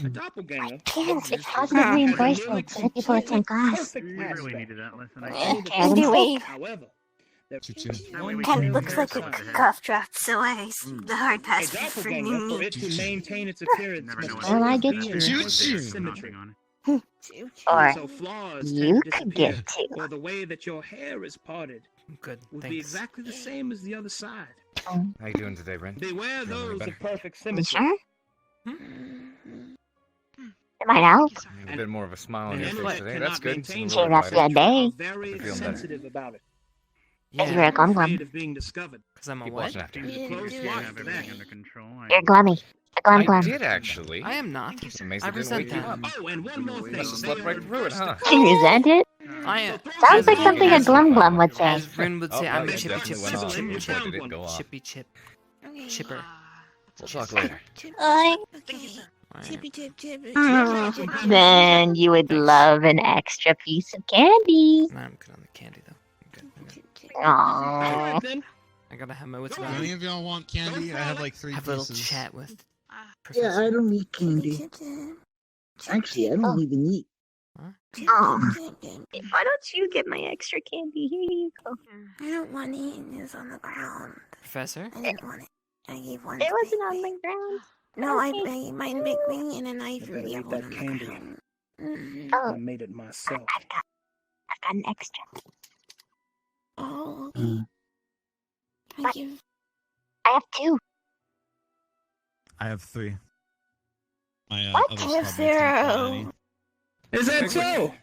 Speaker 8: A doppelganger.
Speaker 2: Can't
Speaker 8: is
Speaker 2: positive
Speaker 8: a
Speaker 2: reinforcement so that people attend class.
Speaker 8: perfect
Speaker 7: We really
Speaker 8: aspect.
Speaker 7: needed that lesson.
Speaker 2: Anyway,
Speaker 8: However,
Speaker 2: kind of looks like a cough drop, so the hard pass
Speaker 8: a
Speaker 2: for
Speaker 8: doppelganger, for
Speaker 2: me.
Speaker 8: it to maintain its appearance,
Speaker 7: Never know
Speaker 8: must
Speaker 7: what
Speaker 2: Well, I
Speaker 8: always
Speaker 2: get
Speaker 8: be
Speaker 2: you.
Speaker 8: in
Speaker 13: Choo-choo.
Speaker 8: perfect symmetry.
Speaker 2: Or
Speaker 8: So flaws
Speaker 2: you
Speaker 8: tend to
Speaker 2: could
Speaker 8: disappear,
Speaker 2: get to.
Speaker 8: or the way that your hair is parted
Speaker 1: Good.
Speaker 8: would be
Speaker 1: Thanks.
Speaker 8: exactly the same as the other side.
Speaker 14: How you doing today, Brent?
Speaker 8: Beware
Speaker 14: Feeling
Speaker 8: those
Speaker 14: better?
Speaker 8: of perfect
Speaker 2: You
Speaker 8: symmetry.
Speaker 2: sure? Am I out?
Speaker 14: You have a bit more of a smile on
Speaker 8: And
Speaker 14: your
Speaker 8: any
Speaker 14: face
Speaker 8: that
Speaker 14: today. That's
Speaker 8: cannot
Speaker 14: good.
Speaker 8: maintain
Speaker 14: It's a
Speaker 2: Cheer
Speaker 14: little
Speaker 2: up your
Speaker 14: lighter.
Speaker 2: day.
Speaker 8: are very
Speaker 14: You're feeling better.
Speaker 8: sensitive about it.
Speaker 2: You're a
Speaker 8: They're
Speaker 2: glum
Speaker 8: afraid
Speaker 2: glum.
Speaker 8: of being discovered.
Speaker 1: Because I'm a
Speaker 14: Keep
Speaker 1: what?
Speaker 14: watching after you.
Speaker 8: Close
Speaker 7: You
Speaker 8: watch
Speaker 7: have
Speaker 8: for that.
Speaker 7: everything under control.
Speaker 2: You're a glummy. A glum
Speaker 14: I
Speaker 2: glum.
Speaker 14: did actually.
Speaker 1: I am not.
Speaker 11: Thank you, sir.
Speaker 14: Amazed
Speaker 1: I
Speaker 14: I didn't
Speaker 1: resent
Speaker 14: wake you
Speaker 1: that.
Speaker 14: up.
Speaker 8: Oh, and one more thing.
Speaker 14: Must have
Speaker 8: They
Speaker 14: slept right
Speaker 8: are
Speaker 14: through it, huh?
Speaker 2: You resent it?
Speaker 1: I am.
Speaker 2: Sounds like
Speaker 1: as
Speaker 2: something a
Speaker 1: as-
Speaker 2: glum glum would say.
Speaker 1: As Rin would say,
Speaker 14: Oh,
Speaker 1: I'm
Speaker 14: no,
Speaker 1: a
Speaker 14: it
Speaker 1: chippy chip.
Speaker 14: definitely went off.
Speaker 1: Chippy
Speaker 14: Boy,
Speaker 1: chip.
Speaker 14: did it go off.
Speaker 1: Chippy chip. Chipper.
Speaker 14: We'll talk later.
Speaker 11: Thank you, sir.
Speaker 3: Chippy chip chip.
Speaker 2: Then you would love an extra piece of candy.
Speaker 1: Nah, I'm good on the candy though. I'm good.
Speaker 2: Aww.
Speaker 1: I gotta have my wits
Speaker 13: If
Speaker 1: about
Speaker 13: any
Speaker 1: me.
Speaker 13: of y'all want candy, I have like 3
Speaker 1: Have a little
Speaker 13: pieces.
Speaker 1: chat with
Speaker 5: Yeah,
Speaker 1: Professor.
Speaker 5: I don't need candy. Actually, I don't even eat.
Speaker 2: Oh. Why don't you get my extra candy? Here you go.
Speaker 3: I don't want it. It's on the ground.
Speaker 1: Professor?
Speaker 3: I didn't want it. I gave one.
Speaker 2: It
Speaker 3: to
Speaker 2: wasn't
Speaker 3: Big
Speaker 2: on
Speaker 3: Big.
Speaker 2: the ground.
Speaker 3: No, I
Speaker 2: Okay.
Speaker 3: made mine Big Big and then I threw
Speaker 8: better
Speaker 3: the
Speaker 8: eat
Speaker 3: other
Speaker 8: that
Speaker 3: one on the
Speaker 8: candy.
Speaker 3: ground.
Speaker 2: Oh,
Speaker 8: I made it myself.
Speaker 2: I've got an extra.
Speaker 3: Oh,
Speaker 5: Mm.
Speaker 3: thank you.
Speaker 2: I have two.
Speaker 13: I have 3. My
Speaker 2: What?
Speaker 13: others
Speaker 3: I have
Speaker 13: probably can't find any.
Speaker 3: 0.
Speaker 8: Is that so?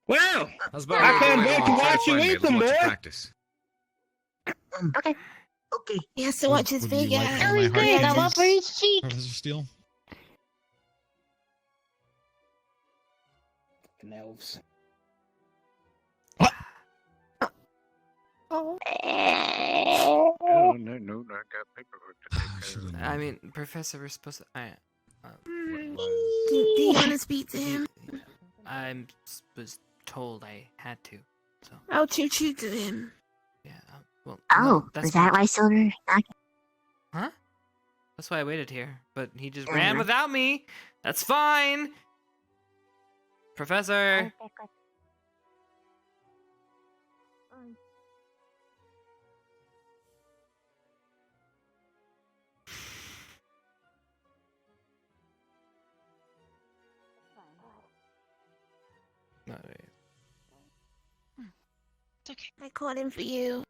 Speaker 8: Well,
Speaker 14: How's
Speaker 8: I can't wait to watch you eat them, boy.
Speaker 14: Practice.
Speaker 2: Okay.
Speaker 5: Okay.
Speaker 3: He has to watch his
Speaker 13: Would you
Speaker 3: big
Speaker 13: like
Speaker 3: ass.
Speaker 13: one of my
Speaker 2: Good.
Speaker 13: heart
Speaker 2: I'm up for
Speaker 13: candies,
Speaker 2: his cheek.
Speaker 13: Professor Steele?
Speaker 8: Fucking elves.
Speaker 3: Oh.
Speaker 4: Oh, no, I got paperwork to take care of.
Speaker 1: I mean, Professor, we're supposed to.
Speaker 3: Do you want to speak to him?
Speaker 1: Was told I had to. So
Speaker 3: I'll choo choo to him.
Speaker 1: yeah, Well,
Speaker 2: Oh,
Speaker 1: no, that's
Speaker 2: is that why Silver?
Speaker 1: Huh? That's why I waited here. But he just
Speaker 2: Fair
Speaker 1: ran
Speaker 2: enough.
Speaker 1: without me. That's fine. Professor. No,
Speaker 3: It's okay. I caught him for you.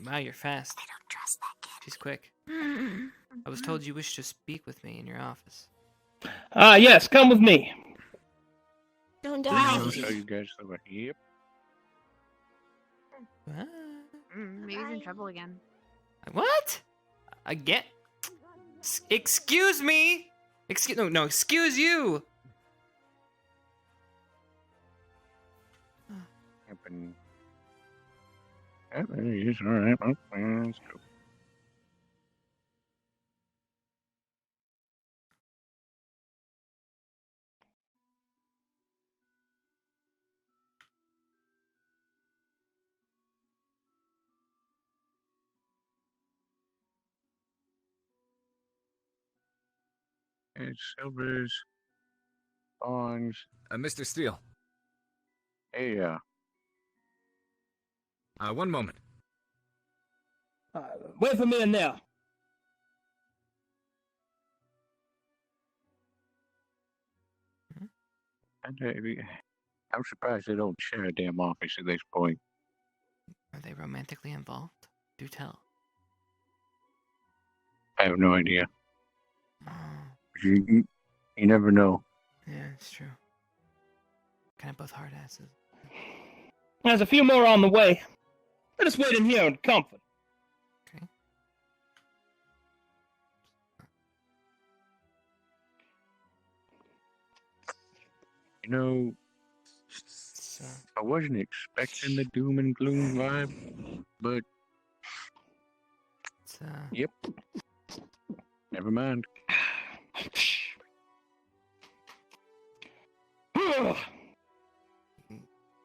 Speaker 1: wow, you're fast.
Speaker 2: I don't trust that kid.
Speaker 1: She's quick.
Speaker 3: Mm.
Speaker 1: I was told you wished to speak with me in your office.
Speaker 8: Yes, come with me.
Speaker 3: Don't
Speaker 4: I'll
Speaker 3: die.
Speaker 4: show you guys over here.
Speaker 1: What?
Speaker 10: Maybe he's in trouble again.
Speaker 1: What? Again? Excuse me. No. Excuse you.
Speaker 4: Happen. Oh, there he is. All right. Well, let's go. It's Silver's, Bonds.
Speaker 14: Mr. Steele.
Speaker 4: Hey,
Speaker 14: One moment.
Speaker 8: Wait for me in there.
Speaker 4: I'm surprised they don't share a damn office at this point.
Speaker 1: Are they romantically involved? Do tell.
Speaker 4: I have no idea.
Speaker 1: Oh,
Speaker 4: You never know.
Speaker 1: yeah, it's true. Kind of both hard asses.
Speaker 8: There's a few more on the way. Let us wait in here in comfort.
Speaker 1: Okay.
Speaker 4: You know,
Speaker 1: So,
Speaker 4: I wasn't expecting the doom and gloom vibe, but
Speaker 1: it's,
Speaker 4: yep. Never mind.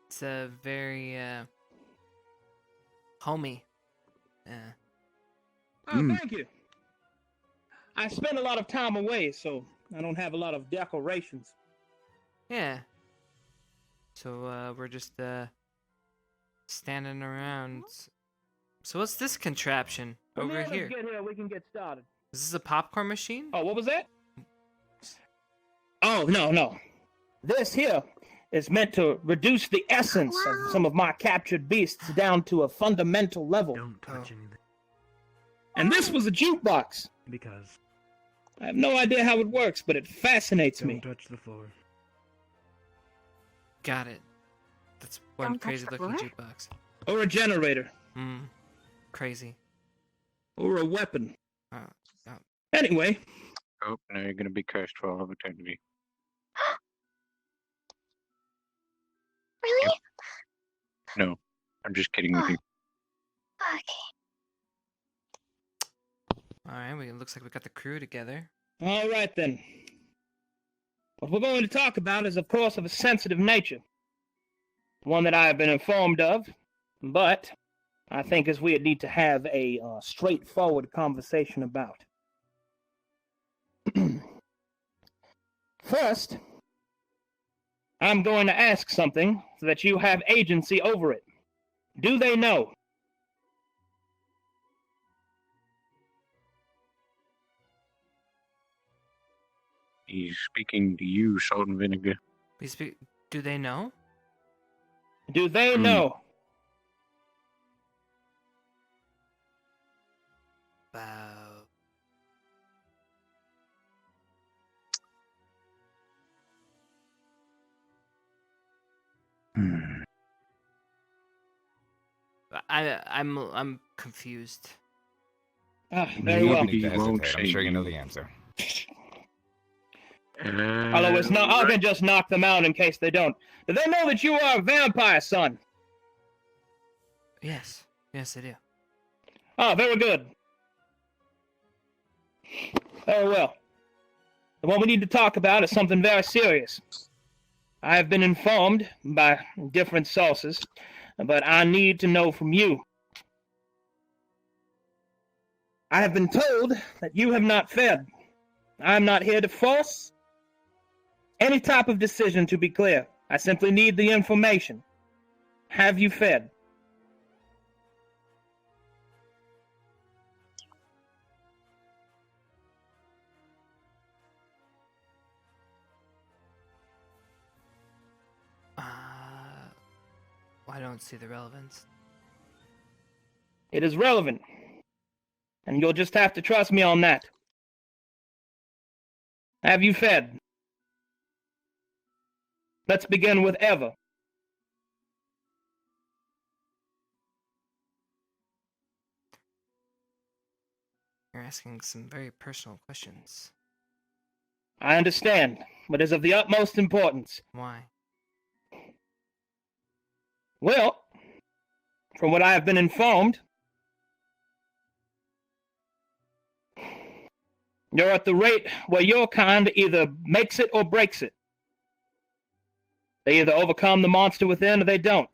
Speaker 1: it's a very, homey.
Speaker 8: Thank you. I spend a lot of time away, so I don't have a lot of decorations.
Speaker 1: Yeah. So, we're just, standing around. So what's this contraption over
Speaker 8: Let's
Speaker 1: here?
Speaker 8: get here, we can get started.
Speaker 1: Is this a popcorn machine?
Speaker 8: Oh, what was that? Oh, no. This here is meant to reduce the essence of some of my captured beasts down to a fundamental level.
Speaker 5: Don't touch anything.
Speaker 8: And this was a jukebox.
Speaker 5: Because.
Speaker 8: I have no idea how it works, but it fascinates me.
Speaker 5: Don't touch the floor.
Speaker 1: Got it. That's one
Speaker 2: Don't touch
Speaker 1: crazy
Speaker 2: the
Speaker 1: looking
Speaker 2: floor?
Speaker 1: jukebox.
Speaker 8: Or a generator.
Speaker 1: Crazy.
Speaker 8: Or a weapon.
Speaker 1: Oh.
Speaker 8: Anyway.
Speaker 4: Oh, now you're gonna be cursed for all of eternity.
Speaker 2: Really?
Speaker 4: No, I'm just kidding with you.
Speaker 2: Okay.
Speaker 1: Alright, it looks like we got the crew together.
Speaker 8: All right, then. What we're going to talk about is, of course, of a sensitive nature. One that I have been informed of, but I think as we need to have a straightforward conversation about. First, I'm going to ask something so that you have agency over it. Do they know?
Speaker 4: He's speaking to you, Salt and Vinegar.
Speaker 1: Do they know?
Speaker 8: Do they know?
Speaker 1: Wow. I'm confused.
Speaker 8: Very well.
Speaker 14: You don't need to hesitate. I'm sure you know the answer.
Speaker 8: I can just knock them out in case they don't. Do they know that you are a vampire, son?
Speaker 1: Yes. Yes, I do.
Speaker 8: Oh, very good. Very well. What we need to talk about is something very serious. I have been informed by different sources, but I need to know from you. I have been told that you have not fed. I am not here to force any type of decision, to be clear. I simply need the information. Have you fed?
Speaker 1: I don't see the relevance.
Speaker 8: It is relevant, and you'll just have to trust me on that. Have you fed? Let's begin with Eva.
Speaker 1: You're asking some very personal questions.
Speaker 8: I understand, but is of the utmost importance.
Speaker 1: Why?
Speaker 8: Well, from what I have been informed, you're at the rate where your kind either makes it or breaks it. They either overcome the monster within or they don't.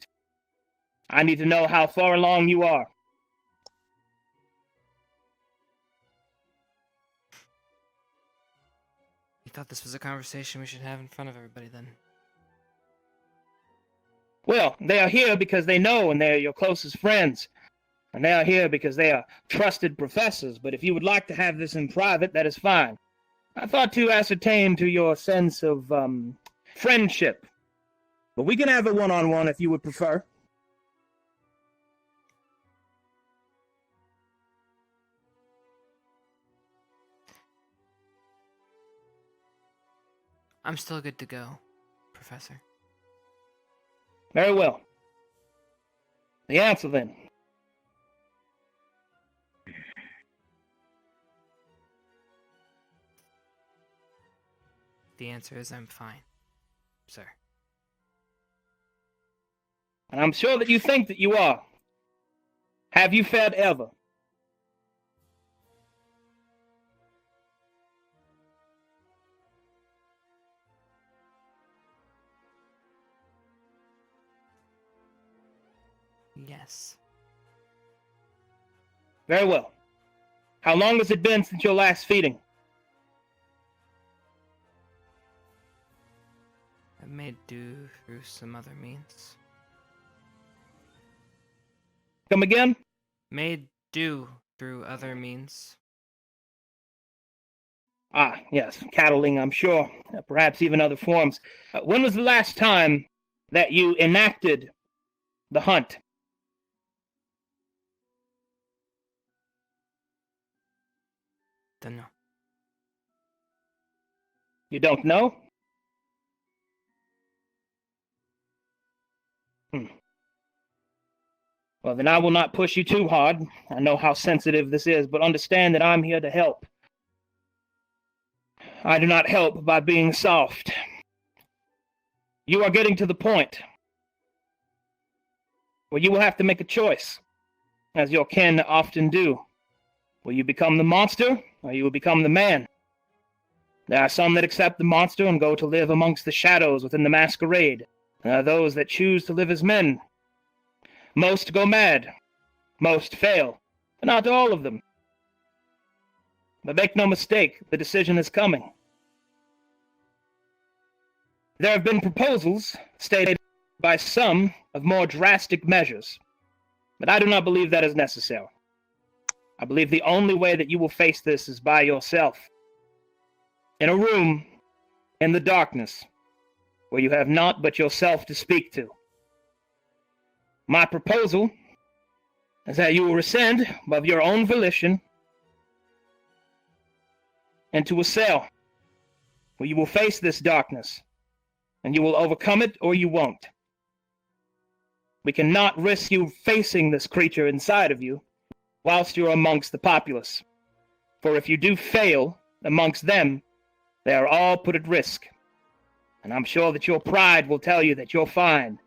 Speaker 8: I need to know how far along you are.
Speaker 1: You thought this was a conversation we should have in front of everybody then?
Speaker 8: Well, they are here because they know and they're your closest friends. And they are here because they are trusted professors. But if you would like to have this in private, that is fine. I thought to ascertain to your sense of friendship. But we can have a one-on-one if you would prefer.
Speaker 1: I'm still good to go, Professor.
Speaker 8: Very well. The answer then.
Speaker 1: The answer is I'm fine, sir.
Speaker 8: And I'm sure that you think that you are. Have you fed ever?
Speaker 1: Yes.
Speaker 8: Very well. How long has it been since your last feeding?
Speaker 1: I've made do through some other means.
Speaker 8: Come again?
Speaker 1: Made do through other means.
Speaker 8: Ah, yes, cattling, I'm sure. Perhaps even other forms. When was the last time that you enacted the hunt?
Speaker 1: Don't know.
Speaker 8: You don't know? Well, then I will not push you too hard. I know how sensitive this is, but understand that I'm here to help. I do not help by being soft. You are getting to the point where you will have to make a choice, as your kin often do. Will you become the monster, or you will become the man? There are some that accept the monster and go to live amongst the shadows within the masquerade. There are those that choose to live as men. Most go mad. Most fail. But not all of them. But make no mistake, the decision is coming. There have been proposals stated by some of more drastic measures, but I do not believe that is necessary. I believe the only way that you will face this is by yourself. In a room, in the darkness, where you have naught but yourself to speak to. My proposal is that you will ascend of your own volition into a cell where you will face this darkness, and you will overcome it or you won't. We cannot risk you facing this creature inside of you whilst you're amongst the populace. For if you do fail amongst them, they are all put at risk. And I'm sure that your pride will tell you that you're fine.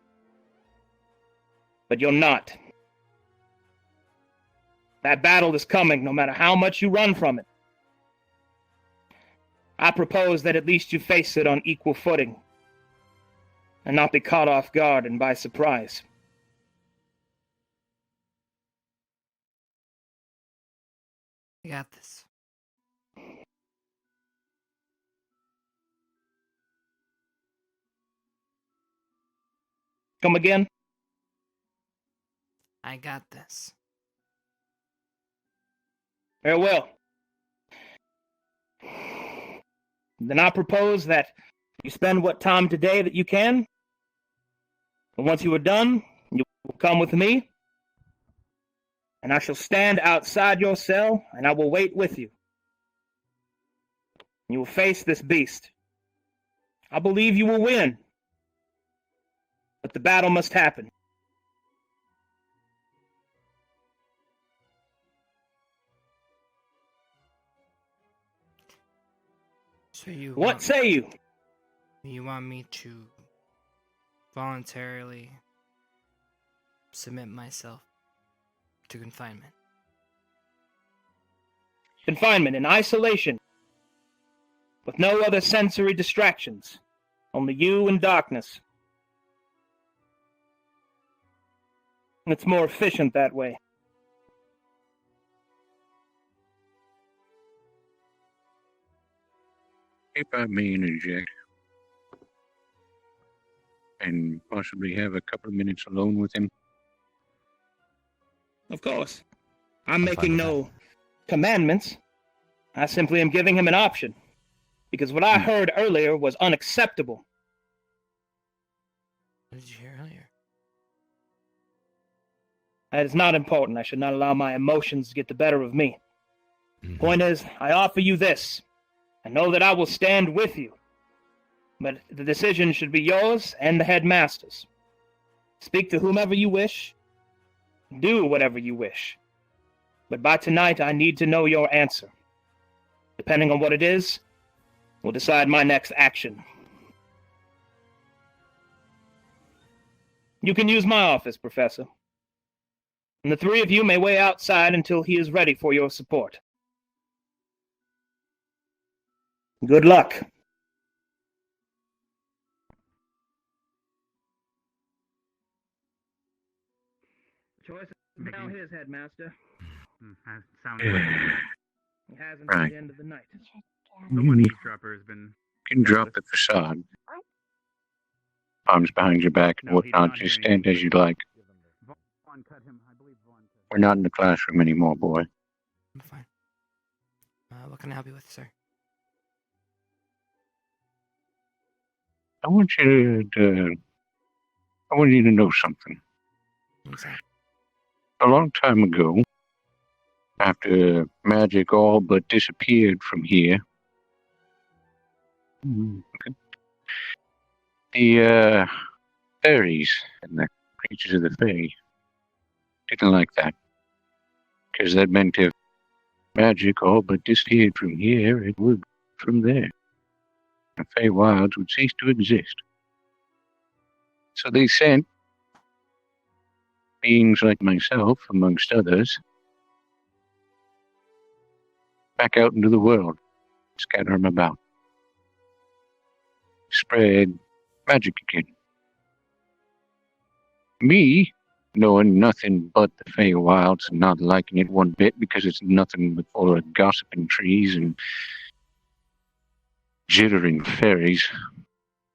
Speaker 8: But you're not. That battle is coming, no matter how much you run from it. I propose that at least you face it on equal footing, and not be caught off guard and by surprise.
Speaker 1: I got this.
Speaker 8: Come again?
Speaker 1: I got this.
Speaker 8: Very well. Then I propose that you spend what time today that you can. And once you are done, you will come with me. And I shall stand outside your cell, and I will wait with you. You will face this beast. I believe you will win. But the battle must happen.
Speaker 1: So you
Speaker 8: What
Speaker 1: want,
Speaker 8: say you?
Speaker 1: You want me to voluntarily submit myself to confinement?
Speaker 8: Confinement in isolation, with no other sensory distractions, only you and darkness. It's more efficient that way.
Speaker 4: If I may interject, and possibly have a couple of minutes alone with him.
Speaker 8: Of course. I'm making no commandments. I simply am giving him an option. Because what I heard earlier was unacceptable.
Speaker 1: What did you hear earlier?
Speaker 8: That is not important. I should not allow my emotions to get the better of me. Point is, I offer you this. I know that I will stand with you. But the decision should be yours and the headmaster's. Speak to whomever you wish. Do whatever you wish. But by tonight, I need to know your answer. Depending on what it is, will decide my next action. You can use my office, Professor. And the three of you may wait outside until he is ready for your support. Good luck. Choice is now his, Headmaster.
Speaker 7: Sounds
Speaker 8: He has until
Speaker 4: Right.
Speaker 8: the end of the night.
Speaker 7: The one eavesdropper has been.
Speaker 4: You can drop the facade. Arms behind your back and
Speaker 7: No, he did
Speaker 4: whatnot.
Speaker 7: not
Speaker 4: Just
Speaker 7: hear
Speaker 4: stand as you like.
Speaker 7: Vaughn cut him. I believe Vaughn cut him.
Speaker 4: We're not in the classroom anymore, boy.
Speaker 1: I'm fine. What can I help you with, sir?
Speaker 4: I want you to know something.
Speaker 1: What's that?
Speaker 4: A long time ago, after magic all but disappeared from here, the fairies and the creatures of the fairy didn't like that. Because that meant if magic all but disappeared from here, it would from there. The Feywilds would cease to exist. So they sent beings like myself, amongst others, back out into the world, scatter them about, spread magic again. Me, knowing nothing but the Feywilds and not liking it one bit because it's nothing but full of gossiping trees and jittering fairies.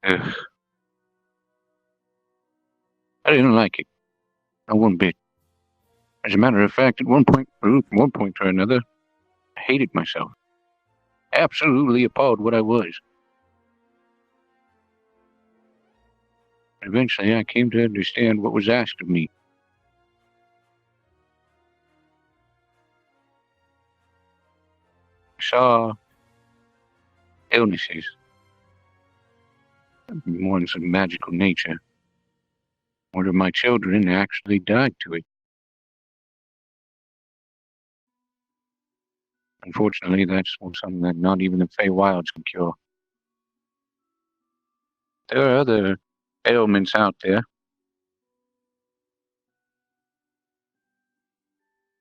Speaker 4: Ugh. I didn't like it. Not one bit. As a matter of fact, at one point or another, I hated myself. Absolutely appalled what I was. Eventually, I came to understand what was asked of me. I saw illnesses, ones of magical nature. One of my children actually died to it. Unfortunately, that's something that not even the Feywilds can cure. There are other ailments out there.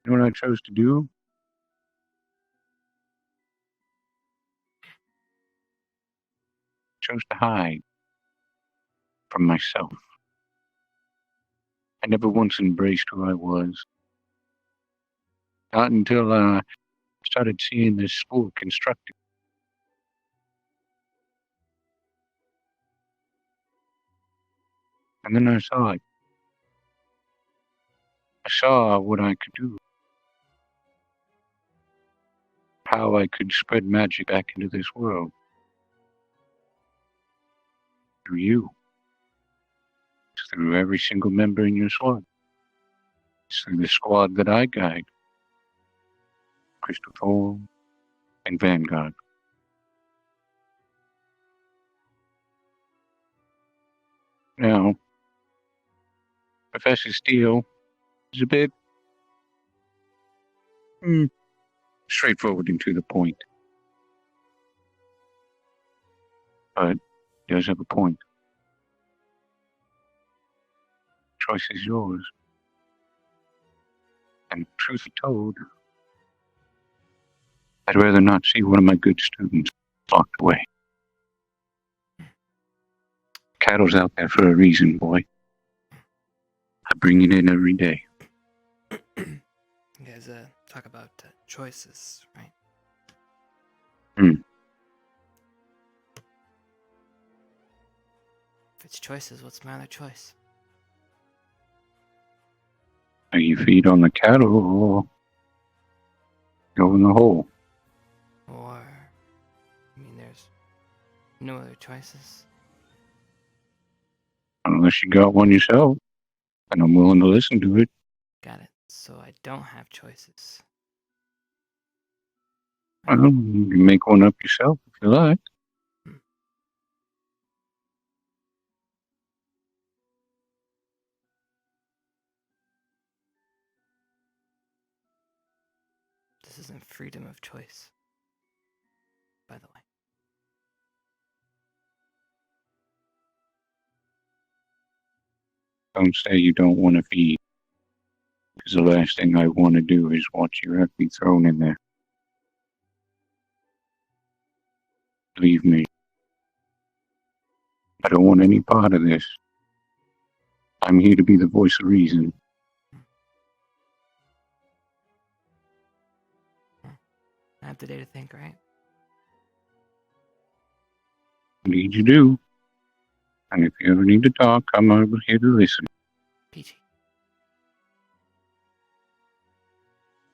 Speaker 4: You know what I chose to do? I chose to hide from myself. I never once embraced who I was. Not until I was started seeing this school constructed. And then I saw it. I saw what I could do. How I could spread magic back into this world. Through you. Through every single member in your squad. Through the squad that I guide. Crystal Thorn and Vanguard. Now, Professor Steele is a bit straightforward and to the point. But he does have a point. Choice is yours. And truth be told, I'd rather not see one of my good students locked away. Cattle's out there for a reason, boy. I bring it in every day.
Speaker 1: You guys talk about choices, right? If it's choices, what's my other choice?
Speaker 4: You feed on the cattle or go in the hole.
Speaker 1: Or, I mean, there's no other choices.
Speaker 4: Unless you got one yourself, and I'm willing to listen to it.
Speaker 1: Got it. So I don't have choices.
Speaker 4: Well, you can make one up yourself if you like.
Speaker 1: This isn't freedom of choice, by the way.
Speaker 4: Don't say you don't want to feed. Because the last thing I want to do is watch your head be thrown in there. Believe me. I don't want any part of this. I'm here to be the voice of reason.
Speaker 1: I have the day to think, right?
Speaker 4: Indeed you do. And if you ever need to talk, I'm over here to listen.
Speaker 1: Peachy.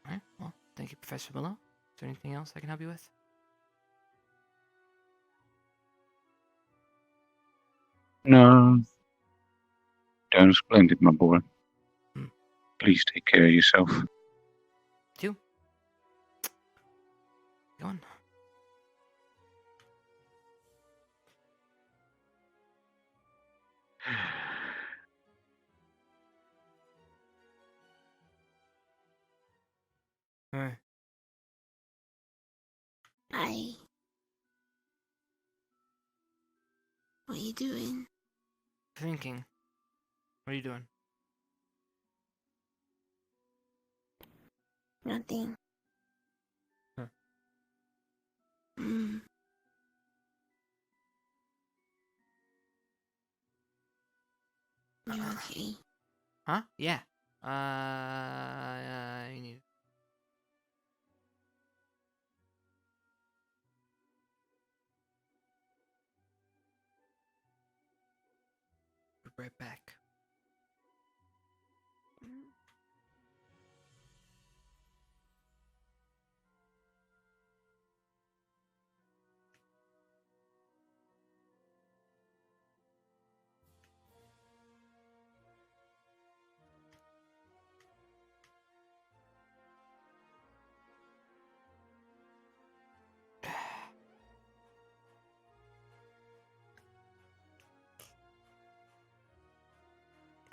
Speaker 1: Alright, well, thank you, Professor Willow. Is there anything else I can help you with?
Speaker 4: No. Done splendid, my boy. Please take care of yourself.
Speaker 1: You? Go on. Alright.
Speaker 3: Hi. What are you doing?
Speaker 1: Thinking. What are you doing?
Speaker 3: Nothing.
Speaker 1: Huh.
Speaker 3: Mm. You okay?
Speaker 1: Huh? Yeah. You need... Be right back.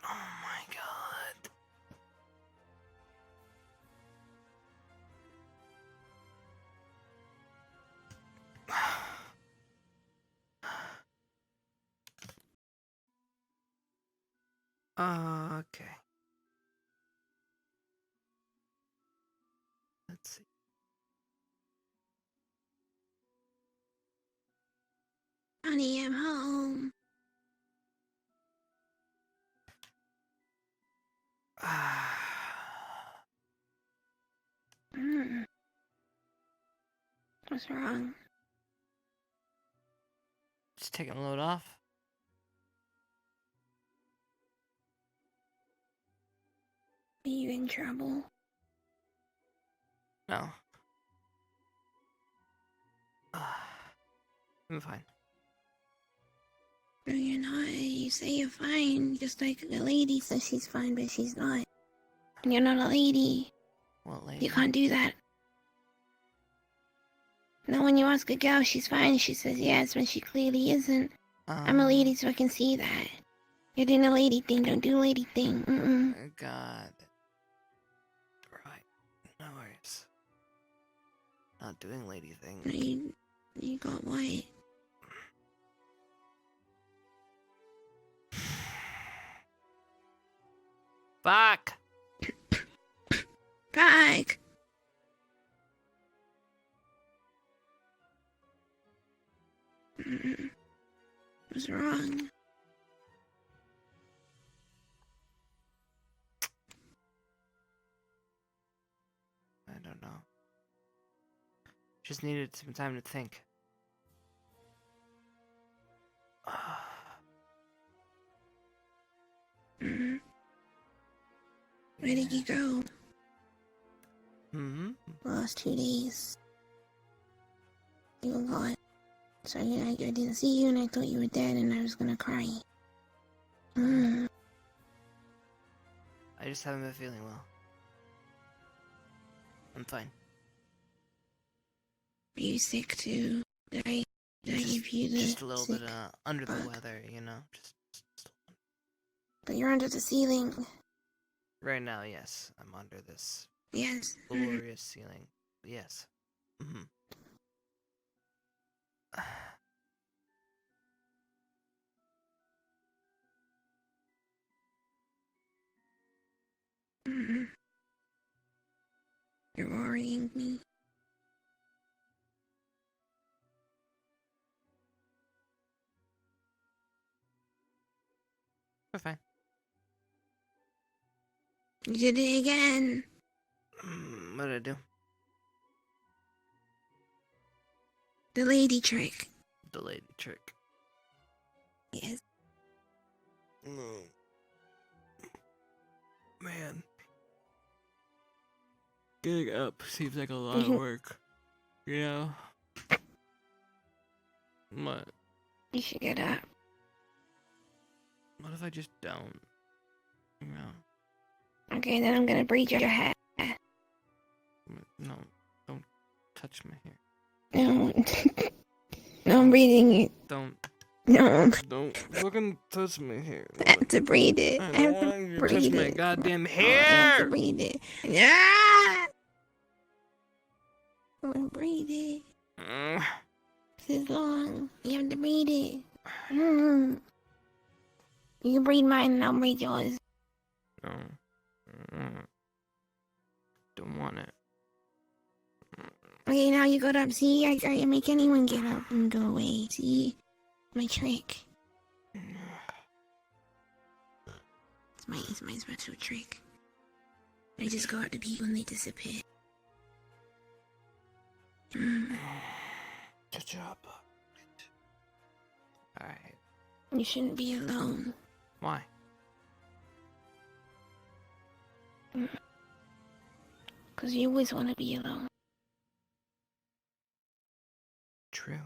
Speaker 1: Oh my god. Okay. Let's see.
Speaker 3: Honey, I'm home. Mm. What's wrong?
Speaker 1: Just taking a load off.
Speaker 3: Are you in trouble?
Speaker 1: No. I'm fine.
Speaker 3: No, you're not. You say you're fine, just like the lady says she's fine, but she's not. You're not a lady.
Speaker 1: What lady?
Speaker 3: You can't do that. No, when you ask a girl if she's fine, she says yes, when she clearly isn't. I'm a lady, so I can see that. You're doing a lady thing. Don't do a lady thing.
Speaker 1: God. Right. No worries. Not doing lady thing.
Speaker 3: No, you got what?
Speaker 1: Fuck!
Speaker 3: Fuck! What's wrong?
Speaker 1: I don't know. Just needed some time to think.
Speaker 3: Where did you go?
Speaker 1: Last
Speaker 3: 2 days. You were gone. So I didn't see you and I thought you were dead and I was gonna cry.
Speaker 1: I just haven't been feeling well. I'm fine.
Speaker 3: Are you sick too? Did I give you the
Speaker 1: Just a little
Speaker 3: sick
Speaker 1: bit under the
Speaker 3: bug?
Speaker 1: weather, you know? Just
Speaker 3: But you're under the ceiling.
Speaker 1: right now, yes. I'm under this
Speaker 3: Yes.
Speaker 1: glorious ceiling. Yes.
Speaker 3: You're worrying me.
Speaker 1: We're fine.
Speaker 3: You did it again.
Speaker 1: What did I do?
Speaker 3: The lady trick.
Speaker 1: The lady trick.
Speaker 3: Yes.
Speaker 1: Man. Getting up seems like a lot of work. You know? What?
Speaker 3: You should get up.
Speaker 1: What if I just don't? You know?
Speaker 3: Okay, then I'm gonna braid your hair.
Speaker 1: No, don't touch my hair.
Speaker 3: No. No, I'm braiding it.
Speaker 1: Don't.
Speaker 3: No.
Speaker 1: Don't fucking touch my hair.
Speaker 3: I have to braid it.
Speaker 1: I
Speaker 3: I
Speaker 1: don't
Speaker 3: have
Speaker 1: want
Speaker 3: to
Speaker 1: you to
Speaker 3: braid
Speaker 1: touch my
Speaker 3: it.
Speaker 1: goddamn
Speaker 3: I have to
Speaker 1: hair!
Speaker 3: braid it. Yeah! I'm gonna braid it. This is long. You have to braid it. You can braid mine and I'll braid yours.
Speaker 1: No. Don't want it.
Speaker 3: Okay, now you got up. See, I make anyone get up and go away. See? My trick. It's my special trick. I just go out to people and they disappear.
Speaker 1: Good job. Alright.
Speaker 3: You shouldn't be alone.
Speaker 1: Why?
Speaker 3: Because you always want to be alone.
Speaker 1: True.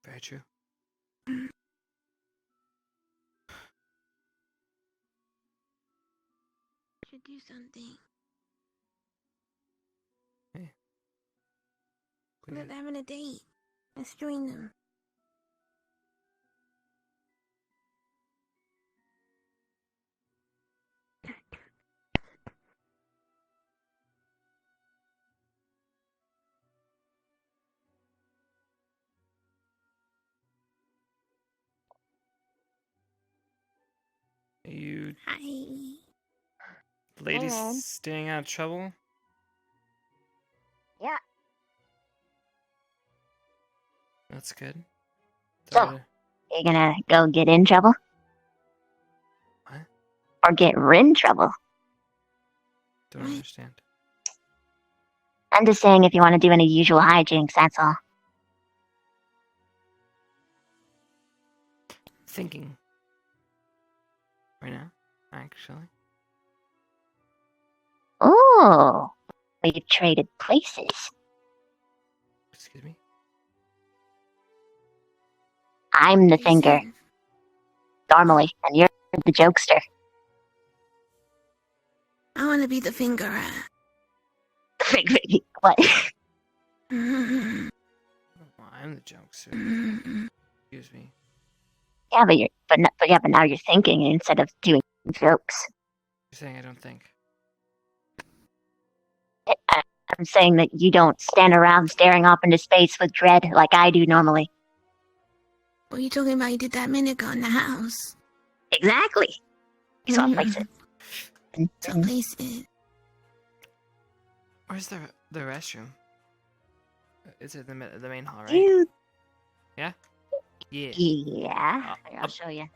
Speaker 1: Very true.
Speaker 3: Should do something.
Speaker 1: Hey.
Speaker 3: They're having a date. Let's join them.
Speaker 1: Are you
Speaker 3: Hi.
Speaker 1: ladies
Speaker 2: Hey, man.
Speaker 1: staying out of trouble?
Speaker 2: Yeah.
Speaker 1: That's good.
Speaker 2: So, you gonna go get in trouble?
Speaker 1: What?
Speaker 2: Or get rin trouble?
Speaker 1: Don't understand.
Speaker 2: I'm just saying if you want to do any usual hijinks, that's all.
Speaker 1: Thinking. Right now, actually.
Speaker 2: Oh, we've traded places.
Speaker 1: Excuse me?
Speaker 2: I'm the thinker. Normally, and you're the jokester.
Speaker 3: I want to be the fingerer.
Speaker 2: What?
Speaker 3: Mm-hmm.
Speaker 1: Well, I'm the jokester.
Speaker 3: Mm-hmm.
Speaker 1: Excuse me.
Speaker 2: Yeah, but now you're thinking instead of doing jokes.
Speaker 1: You're saying I don't think.
Speaker 2: I'm saying that you don't stand around staring off into space with dread like I do normally.
Speaker 3: What are you talking about? You did that a minute ago in the house.
Speaker 2: Exactly. You saw places.
Speaker 3: Saw places.
Speaker 1: Where's the restroom? Is it the main hall, right?
Speaker 2: Dude.
Speaker 1: Yeah? Yeah.
Speaker 2: Yeah. Here, I'll show you.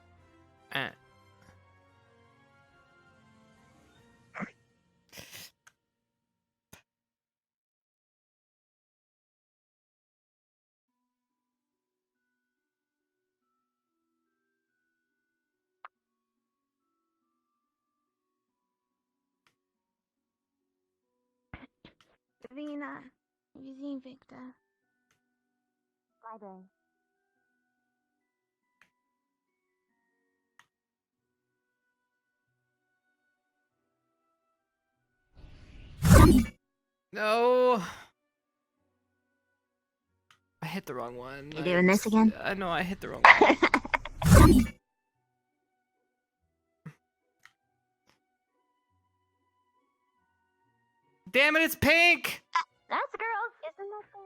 Speaker 3: Rina, have you seen Victor?
Speaker 2: Friday.
Speaker 1: No. I hit the wrong one.
Speaker 2: You doing this again?
Speaker 1: I know I hit the wrong one. Damn it, it's pink!
Speaker 2: That's girls. Isn't that the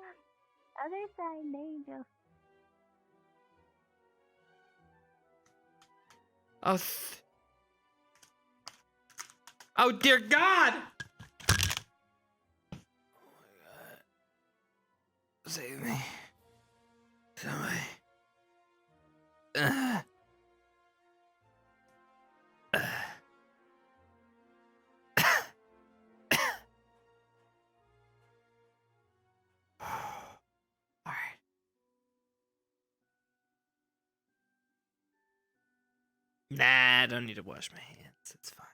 Speaker 2: other side? There you go.
Speaker 1: Oh dear God! Oh my God. Save me. Somebody. Alright. Nah, I don't need to wash my hands. It's fine.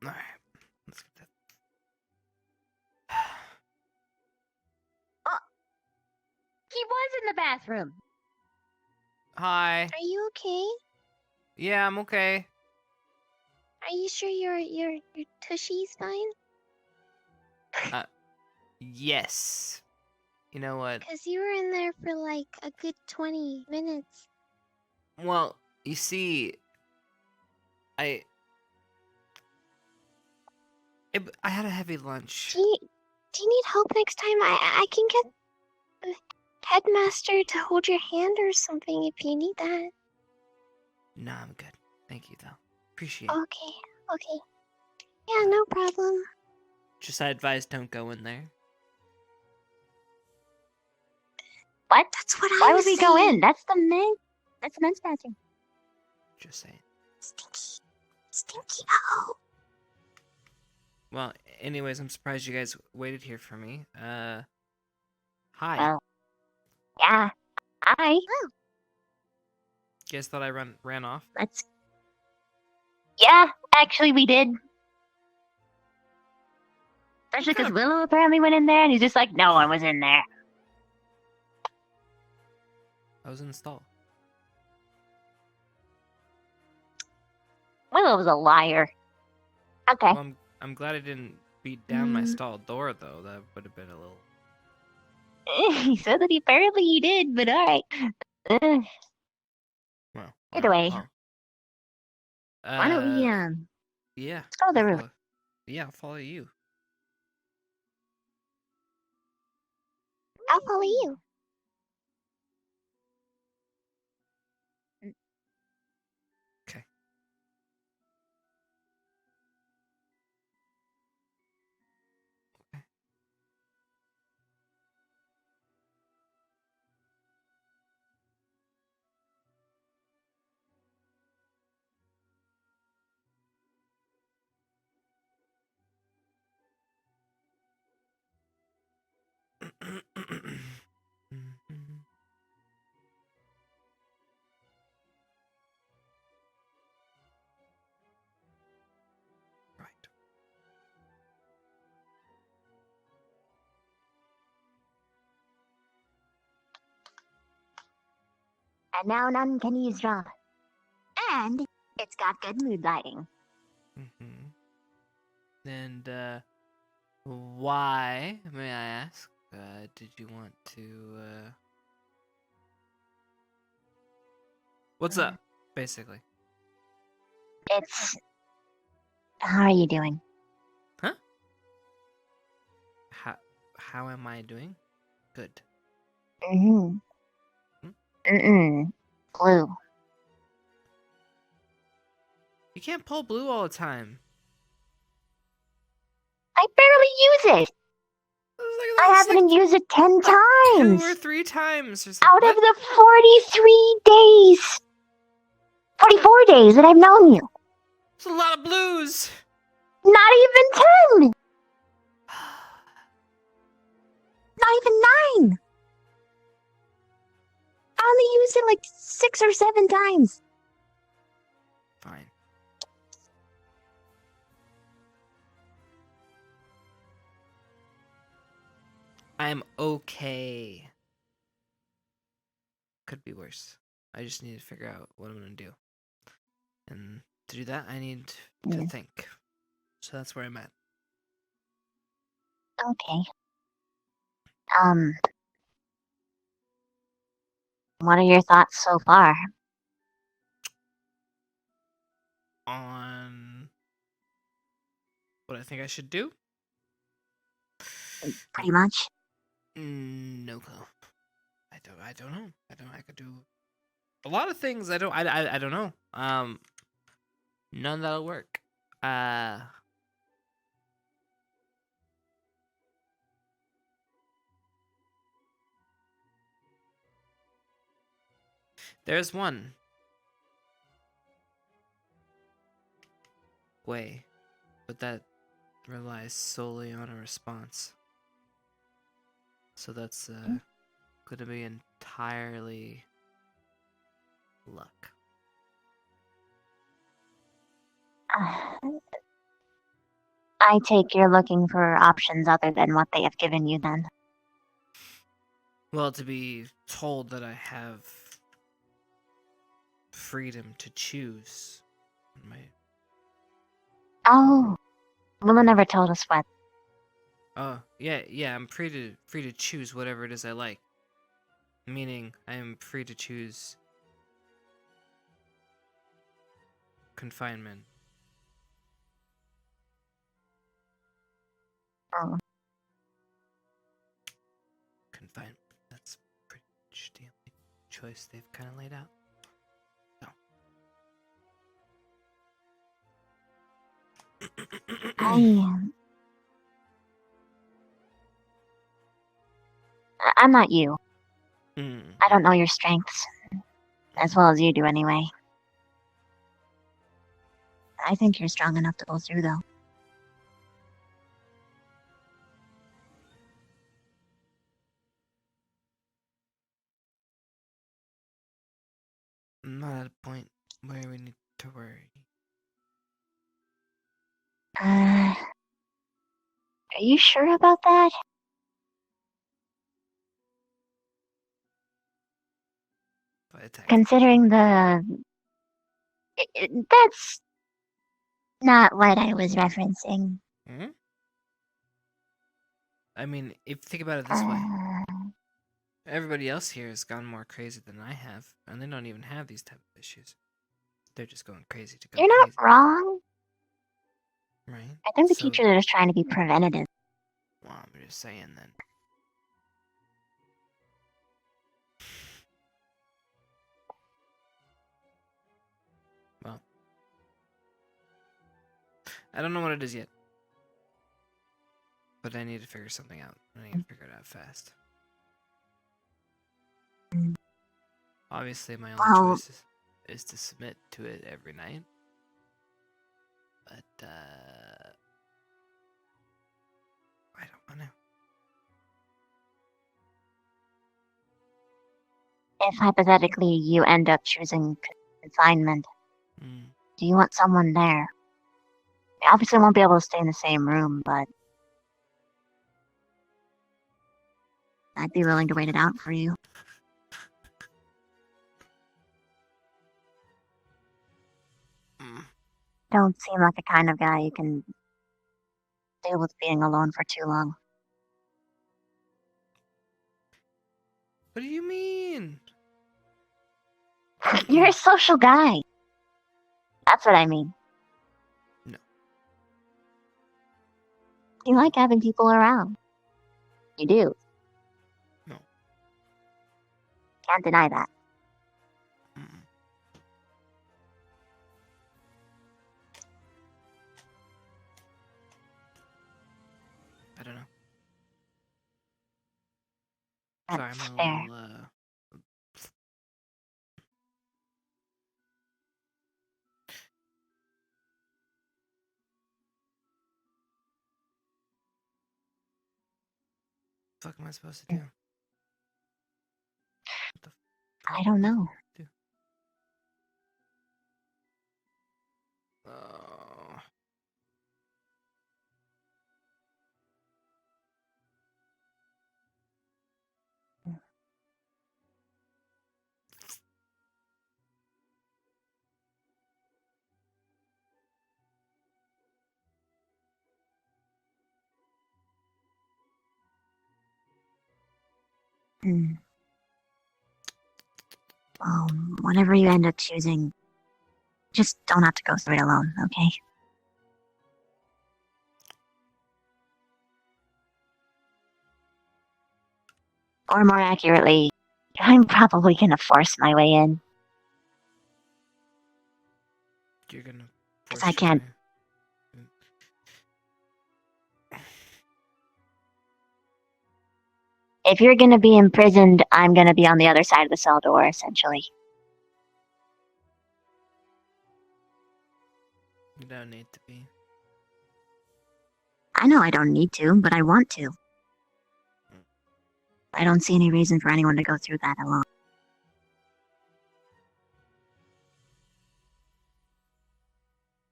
Speaker 1: Alright. Let's get that.
Speaker 2: Oh, he was in the bathroom.
Speaker 1: Hi.
Speaker 3: Are you okay?
Speaker 1: Yeah, I'm okay.
Speaker 3: Are you sure your tushy's fine?
Speaker 1: Yes. You know what?
Speaker 3: Cause you were in there for like a good 20 minutes.
Speaker 1: Well, you see, I had a heavy lunch.
Speaker 3: Do you need help next time? I can get the headmaster to hold your hand or something if you need that.
Speaker 1: No, I'm good. Thank you, though. Appreciate it.
Speaker 3: Okay. Yeah, no problem.
Speaker 1: Just I advise don't go in there.
Speaker 2: What?
Speaker 3: That's what
Speaker 2: Why
Speaker 3: I was
Speaker 2: would we go
Speaker 3: saying.
Speaker 2: in? That's the men's bathroom.
Speaker 1: Just saying.
Speaker 3: Stinky. Oh.
Speaker 1: Well, anyways, I'm surprised you guys waited here for me. Hi.
Speaker 2: Well, yeah. Hi.
Speaker 3: Oh.
Speaker 1: You guys thought I ran off?
Speaker 2: Yeah, actually we did. Especially because Willow apparently went in there and he's just like, no one was in there.
Speaker 1: I was in the stall.
Speaker 2: Willow was a liar. Okay.
Speaker 1: Well, I'm glad I didn't beat down my stall door, though. That would have been a little...
Speaker 2: He said that apparently you did, but alright.
Speaker 1: Well,
Speaker 2: Either way.
Speaker 1: well.
Speaker 2: Why don't we,
Speaker 1: Yeah.
Speaker 2: let's go to the roof.
Speaker 1: Yeah, I'll follow you.
Speaker 3: I'll follow you.
Speaker 1: Okay.
Speaker 2: And now none can eavesdrop. And it's got good mood lighting.
Speaker 1: And why, may I ask, did you want to, what's up, basically?
Speaker 2: It's... How are you doing?
Speaker 1: Huh? How am I doing? Good.
Speaker 2: Blue.
Speaker 1: You can't pull blue all the time.
Speaker 2: I barely use it. I haven't used it 10 times.
Speaker 1: 2 or 3 times or something.
Speaker 2: Out of the 43 days. 44 days that I've known you.
Speaker 1: It's a lot of blues.
Speaker 2: Not even 10. Not even 9. I only used it like 6 or 7 times.
Speaker 1: Fine. I'm okay. Could be worse. I just need to figure out what I'm gonna do. And to do that, I need to think. So that's where I'm at.
Speaker 2: Okay. What are your thoughts so far?
Speaker 1: On what I think I should do?
Speaker 2: Pretty much.
Speaker 1: No clue. I don't know. I could do a lot of things. I don't know. None that'll work. There's one way, but that relies solely on a response. So that's gonna be entirely luck.
Speaker 2: I take you're looking for options other than what they have given you then.
Speaker 1: Well, to be told that I have freedom to choose.
Speaker 2: Oh, Willow never told us what.
Speaker 1: Oh, yeah, I'm free to choose whatever it is I like. Meaning, I am free to choose confinement.
Speaker 2: Oh.
Speaker 1: Confinement. That's pretty much the only choice they've kind of laid out.
Speaker 2: I'm not you.
Speaker 1: Mm.
Speaker 2: I don't know your strengths. As well as you do anyway. I think you're strong enough to go through though.
Speaker 1: I'm not at a point where we need to worry.
Speaker 2: Are you sure about that? Considering the... That's not what I was referencing.
Speaker 1: Hmm? I mean, if you think about it this way, everybody else here has gone more crazy than I have, and they don't even have these type of issues. They're just going crazy to go
Speaker 2: You're not wrong.
Speaker 1: Right?
Speaker 2: I think the teachers are just trying to be preventative.
Speaker 1: Well, I'm just saying then. Well, I don't know what it is yet. But I need to figure something out. I need to figure it out fast. Obviously, my only choice is to submit to it every night. But, I don't want to.
Speaker 2: If hypothetically you end up choosing confinement, do you want someone there? You obviously won't be able to stay in the same room, but I'd be willing to wait it out for you. Don't seem like the kind of guy you can deal with being alone for too long.
Speaker 1: What do you mean?
Speaker 2: You're a social guy. That's what I mean.
Speaker 1: No.
Speaker 2: You like having people around. You do.
Speaker 1: No.
Speaker 2: Can't deny that.
Speaker 1: I don't know.
Speaker 2: That's
Speaker 1: Sorry, I'm a
Speaker 2: fair.
Speaker 1: little, fuck am I supposed to do?
Speaker 2: I don't know.
Speaker 1: Oh.
Speaker 2: Hmm. Whatever you end up choosing, just don't have to go through it alone, okay? Or more accurately, I'm probably gonna force my way in.
Speaker 1: You're gonna
Speaker 2: Because
Speaker 1: force
Speaker 2: I can't. If you're gonna be imprisoned, I'm gonna be on the other side of the cell door, essentially.
Speaker 1: You don't need to be.
Speaker 2: I know I don't need to, but I want to. I don't see any reason for anyone to go through that alone.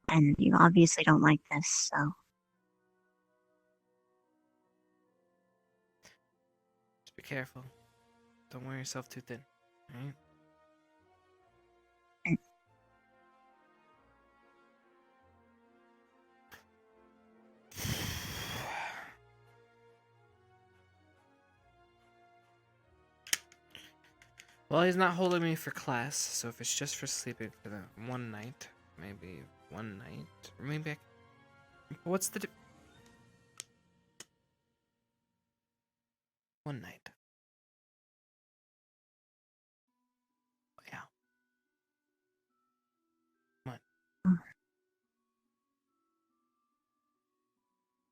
Speaker 2: And you obviously don't like this, so...
Speaker 1: Just be careful. Don't wear yourself too thin, alright? Well, he's not holding me for class, so if it's just for sleeping for the one night, maybe one night, or maybe what's the one night? Yeah. What?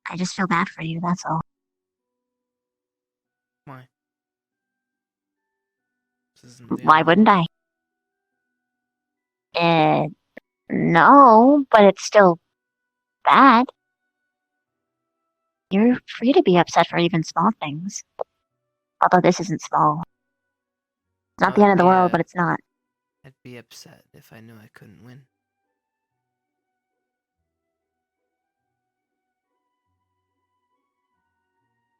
Speaker 2: I just feel bad for you, that's all.
Speaker 1: Why?
Speaker 2: Why wouldn't I? No, but it's still bad. You're free to be upset for even small things. Although this isn't small. It's not the end of the world, but it's not.
Speaker 1: I'd be upset if I knew I couldn't win.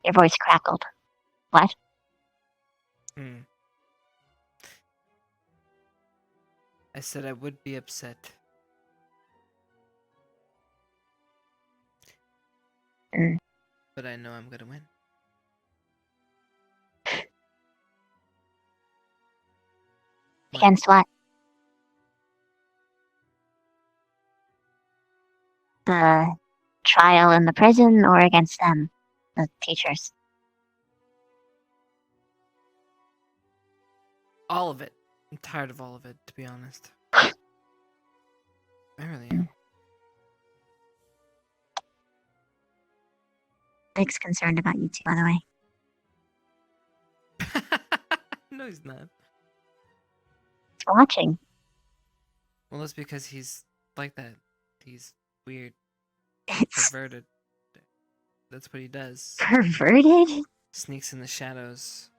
Speaker 2: Your voice crackled. What?
Speaker 1: I said I would be upset. But I know I'm gonna win.
Speaker 2: Against what? The trial in the prison or against them? The teachers?
Speaker 1: All of it. I'm tired of all of it, to be honest. I really am.
Speaker 2: Nick's concerned about you too, by the way.
Speaker 1: No, he's not.
Speaker 2: He's watching.
Speaker 1: Well, that's because he's like that. He's weird.
Speaker 2: It's
Speaker 1: Perverted. That's what he does.
Speaker 2: perverted?
Speaker 1: Sneaks in the shadows.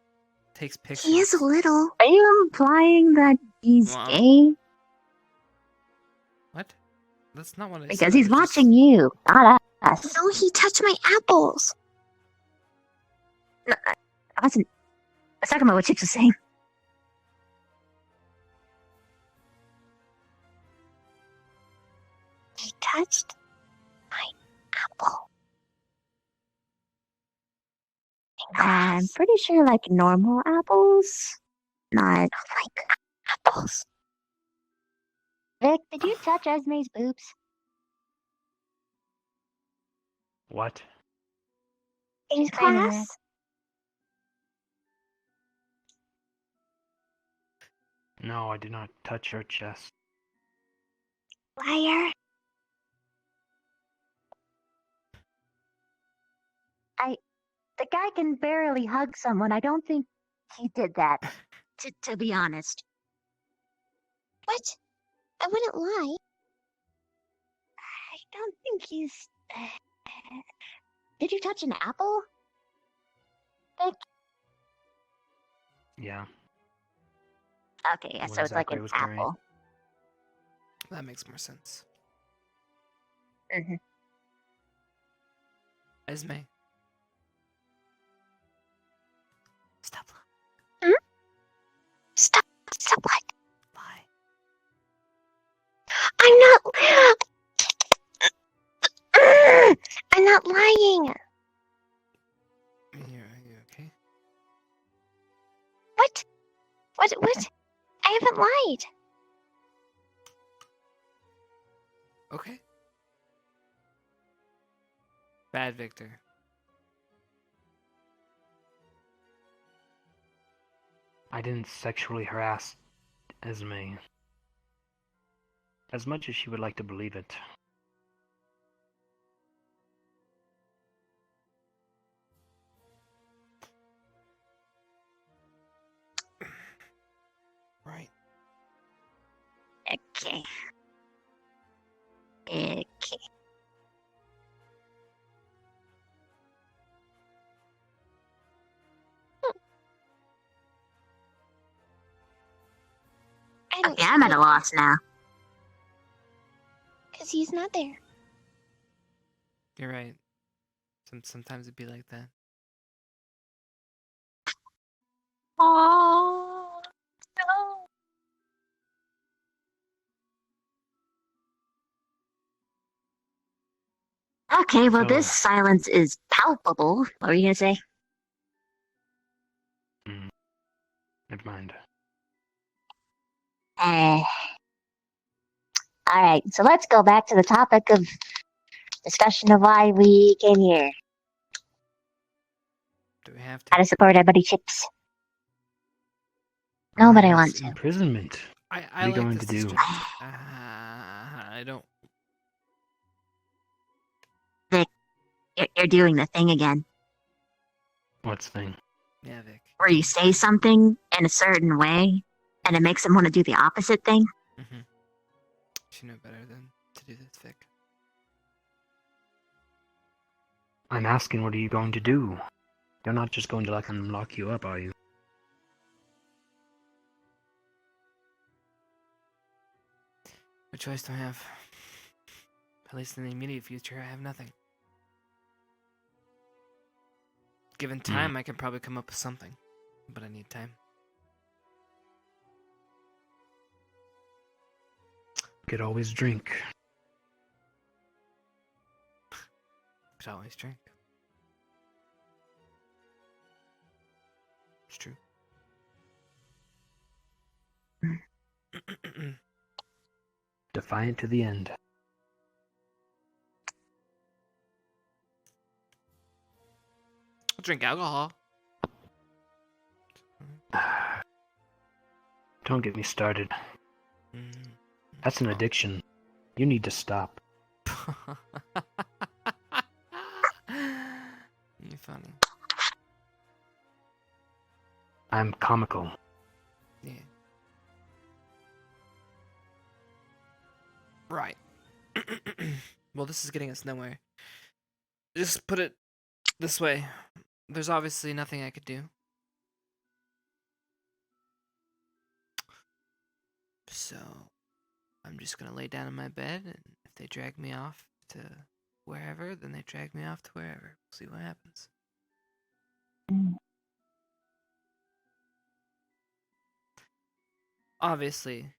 Speaker 1: Takes pictures.
Speaker 2: He is little. Are you implying that he's
Speaker 1: Well,
Speaker 2: gay?
Speaker 1: What? That's not what I said.
Speaker 2: Because he's watching you, not us.
Speaker 3: No, he touched my apples.
Speaker 2: No, I wasn't. I was talking about what Chipz was saying. He touched my apple. I'm pretty sure like normal apples, not like apples. Vic, did you touch Esme's boobs?
Speaker 5: What?
Speaker 2: In class?
Speaker 5: No, I did not touch her chest.
Speaker 2: Liar. The guy can barely hug someone. I don't think he did that, to be honest. What? I wouldn't lie. I don't think he's... Did you touch an apple? Vic?
Speaker 5: Yeah.
Speaker 2: Okay, yeah,
Speaker 5: What
Speaker 2: so it's like
Speaker 5: exactly
Speaker 2: an
Speaker 5: was carrying?
Speaker 2: apple.
Speaker 1: That makes more sense.
Speaker 2: Mm-hmm.
Speaker 1: Esme. Stop.
Speaker 2: Stop what?
Speaker 1: Lie.
Speaker 2: I'm not lying!
Speaker 1: Are you okay?
Speaker 2: What? What? I haven't lied.
Speaker 1: Okay. Bad Victor.
Speaker 5: I didn't sexually harass Esme. As much as she would like to believe it.
Speaker 1: Right.
Speaker 2: Okay. Okay, I'm at a loss now. Because he's not there.
Speaker 1: You're right. Sometimes it'd be like that.
Speaker 2: Oh, no. Okay, well, this silence is palpable. What were you gonna say?
Speaker 5: Never mind.
Speaker 2: Alright, so let's go back to the topic of discussion of why we came here.
Speaker 1: Do we have to?
Speaker 2: How to support our buddy Chipz. No, but I want to.
Speaker 5: Imprisonment.
Speaker 1: I
Speaker 5: what are you
Speaker 1: like
Speaker 5: going
Speaker 1: this
Speaker 5: to do?
Speaker 1: distraction. I don't.
Speaker 2: Vic, you're doing the thing again.
Speaker 5: What's thing?
Speaker 1: Yeah, Vic.
Speaker 2: Where you say something in a certain way, and it makes them want to do the opposite thing.
Speaker 1: Mm-hmm. You know better than to do this, Vic.
Speaker 5: I'm asking, what are you going to do? You're not just going to let them lock you up, are you?
Speaker 1: What choice do I have? At least in the immediate future, I have nothing. Given time, I can probably come up with something. But I need time.
Speaker 5: Could always drink.
Speaker 1: Could always drink. It's true.
Speaker 5: Defiant to the end.
Speaker 1: I'll drink alcohol.
Speaker 5: Don't get me started. That's an addiction. You need to stop.
Speaker 1: You're funny.
Speaker 5: I'm comical.
Speaker 1: Yeah. Right. Well, this is getting us nowhere. Just put it this way. There's obviously nothing I could do. So, I'm just gonna lay down in my bed, and if they drag me off to wherever, then they drag me off to wherever. We'll see what happens. Obviously,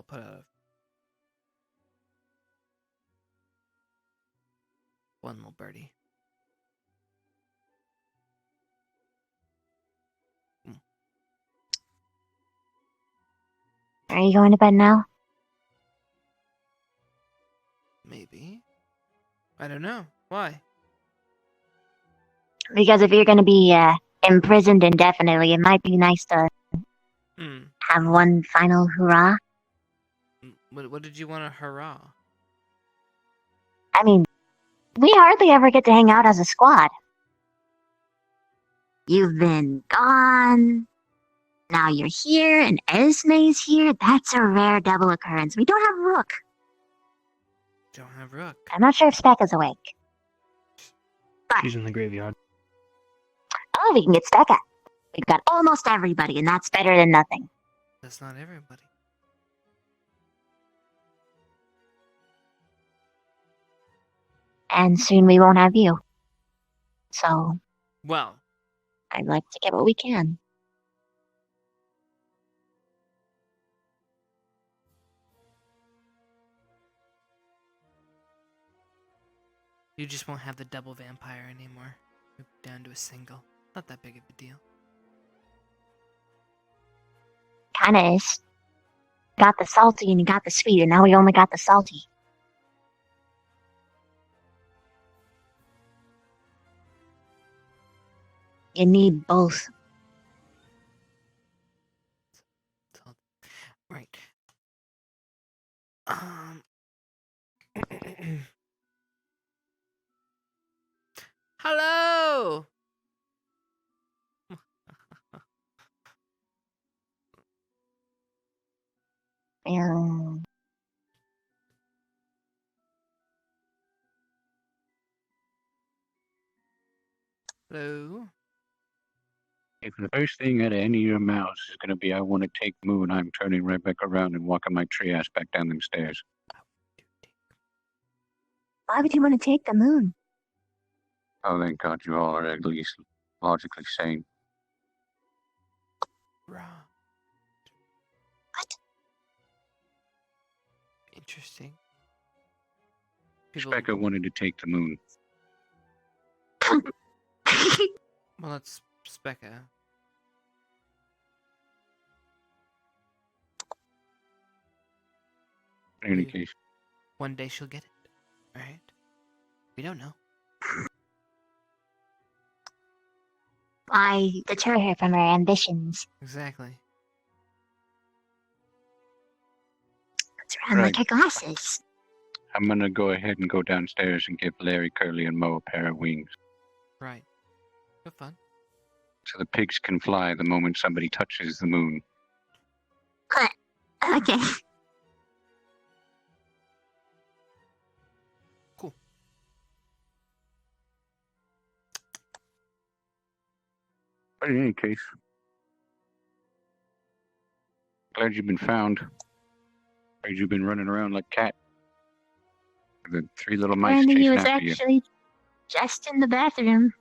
Speaker 1: put out one little birdie.
Speaker 2: Are you going to bed now?
Speaker 1: Maybe. I don't know. Why?
Speaker 2: Because if you're going to be imprisoned indefinitely, it might be nice to have one final hurrah.
Speaker 1: What did you want to hurrah?
Speaker 2: I mean, we hardly ever get to hang out as a squad. You've been gone. Now you're here, and Esme's here. That's a rare double occurrence. We don't have Rook.
Speaker 1: Don't have Rook.
Speaker 2: I'm not sure if Speck is awake.
Speaker 15: She's in the graveyard.
Speaker 2: Oh, we can get Speck out. We've got almost everybody, and that's better than nothing.
Speaker 1: That's not everybody.
Speaker 2: And soon we won't have you. So,
Speaker 1: well,
Speaker 2: I'd like to get what we can.
Speaker 1: You just won't have the double vampire anymore. You're down to a single. Not that big of a deal.
Speaker 2: Kinda is. Got the salty and you got the sweet, and now we only got the salty. You need both.
Speaker 1: Right. Hello! Hello?
Speaker 4: If the first thing out of any of your mouths is going to be, I want to take Moon, I'm turning right back around and walking my tree ass back down them stairs.
Speaker 2: Why would you want to take the moon?
Speaker 4: Oh, thank God you all are at least logically sane.
Speaker 1: What? Interesting.
Speaker 4: Specker wanted to take the Moon.
Speaker 1: Well, that's Specca.
Speaker 4: Communication.
Speaker 1: One day she'll get it. Alright? We don't know.
Speaker 2: Why deter her from her ambitions?
Speaker 1: Exactly.
Speaker 2: What's wrong with her glasses?
Speaker 4: I'm going to go ahead and go downstairs and give Larry, Curly, and Mo a pair of wings.
Speaker 1: Right. Have fun.
Speaker 4: So the pigs can fly the moment somebody touches the moon.
Speaker 2: Okay.
Speaker 1: Cool.
Speaker 4: But in any case, glad you've been found. Glad you've been running around like cat. The three little mice
Speaker 2: And he
Speaker 4: chasing
Speaker 2: was
Speaker 4: after you.
Speaker 2: actually just in the bathroom.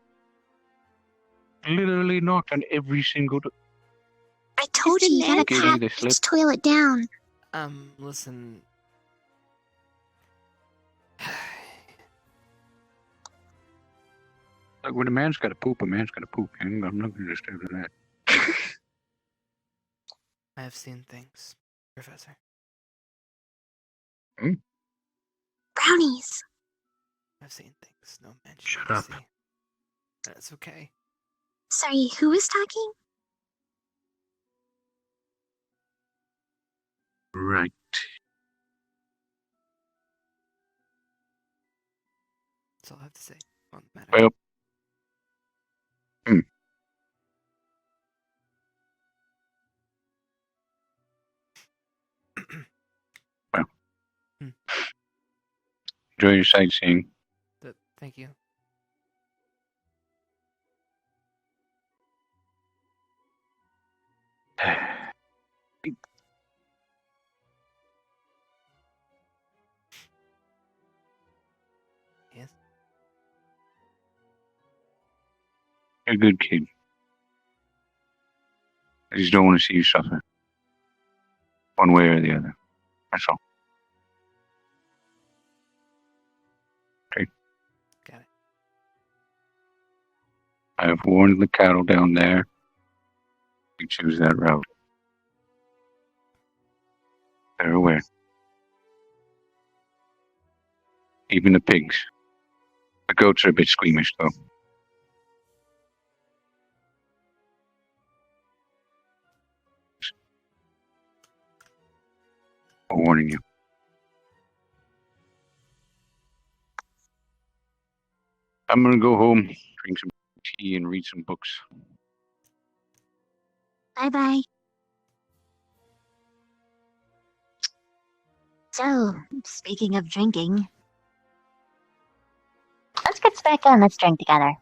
Speaker 4: Literally knocked on every single door.
Speaker 2: I told you, you gotta
Speaker 4: Gave
Speaker 2: pat
Speaker 4: you the slip.
Speaker 2: its toilet down.
Speaker 1: Listen.
Speaker 4: Look, when a man's got to poop, a man's got to poop. I'm not going to disturb that.
Speaker 1: I have seen things, Professor.
Speaker 2: Brownies.
Speaker 1: I've seen things no man should
Speaker 15: Shut
Speaker 1: ever
Speaker 15: up.
Speaker 1: see. That's okay.
Speaker 2: Sorry, who was talking?
Speaker 4: Right.
Speaker 1: That's all I have to say on the matter.
Speaker 4: Well. Well. Enjoy your sightseeing.
Speaker 1: Thank you. Yes.
Speaker 4: You're a good kid. I just don't want to see you suffer. One way or the other. That's all. Okay.
Speaker 1: Got it.
Speaker 4: I have warned the cattle down there. We choose that route. They're aware. Even the pigs. The goats are a bit squeamish, though. I'm warning you. I'm gonna go home, drink some tea, and read some books.
Speaker 2: Bye-bye. So, speaking of drinking, let's get back on. Let's drink together.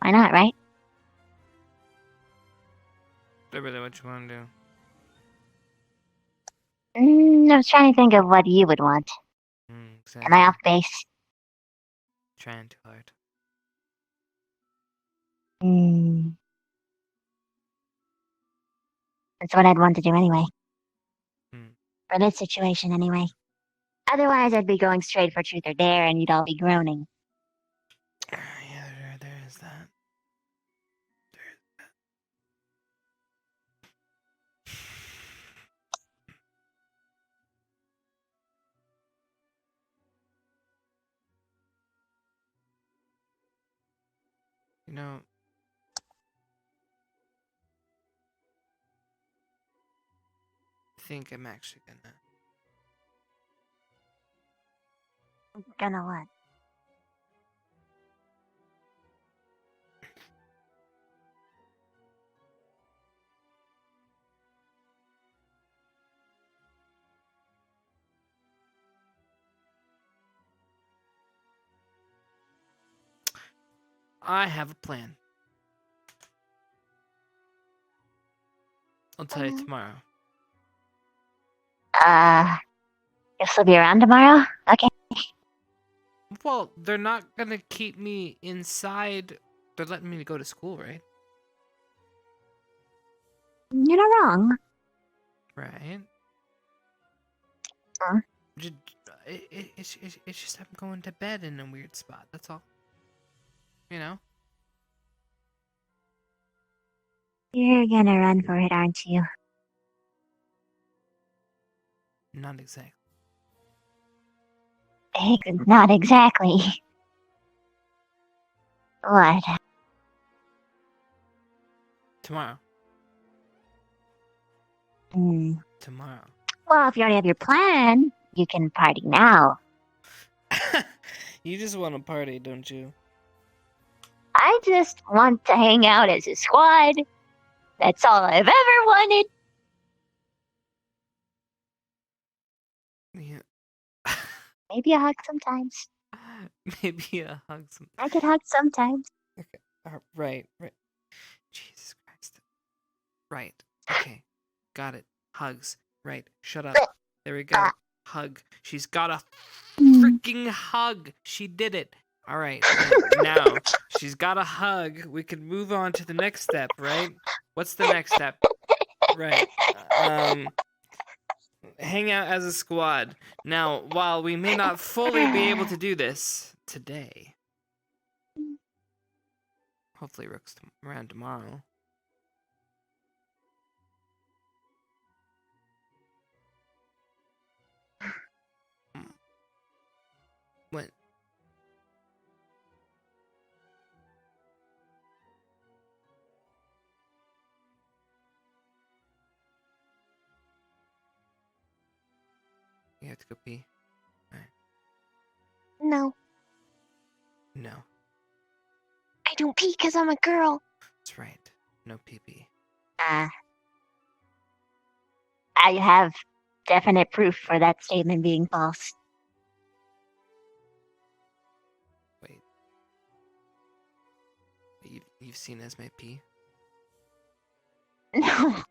Speaker 2: Why not, right?
Speaker 1: Really, what you want to do?
Speaker 2: I was trying to think of what you would want.
Speaker 1: Exactly.
Speaker 2: Am I off base?
Speaker 1: Trying too hard.
Speaker 2: That's what I'd want to do anyway. For this situation, anyway. Otherwise, I'd be going straight for truth or dare, and you'd all be groaning.
Speaker 1: Yeah, there is that. You know, I think I'm actually
Speaker 2: Gonna what?
Speaker 1: I have a plan. I'll tell you tomorrow.
Speaker 2: You'll still be around tomorrow? Okay.
Speaker 1: Well, they're not gonna keep me inside. They're letting me go to school, right?
Speaker 2: You're not wrong.
Speaker 1: Right. It's just I'm going to bed in a weird spot. That's all. You know.
Speaker 2: You're gonna run for it, aren't you?
Speaker 1: Not exactly.
Speaker 2: Not exactly. What?
Speaker 1: Tomorrow. Tomorrow.
Speaker 2: Well, if you already have your plan, you can party now.
Speaker 1: You just want to party, don't you?
Speaker 2: I just want to hang out as a squad. That's all I've ever wanted.
Speaker 1: Yeah.
Speaker 2: Maybe a hug sometimes.
Speaker 1: Maybe a hug.
Speaker 2: I could hug sometimes.
Speaker 1: Okay. Right. Jesus Christ. Right. Okay. Got it. Hugs. Right. Shut up. There we go. Hug. She's got a freaking hug. She did it. All right. Now, she's got a hug. We can move on to the next step, right? What's the next step? Right. Hang out as a squad. Now, while we may not fully be able to do this today, hopefully Rook's around tomorrow. What? You have to go pee? Alright.
Speaker 2: No.
Speaker 1: No.
Speaker 2: I don't pee because I'm a girl.
Speaker 1: That's right. No pee-pee.
Speaker 2: I have definite proof for that statement being false.
Speaker 1: Wait. You've seen Esme pee?
Speaker 2: No.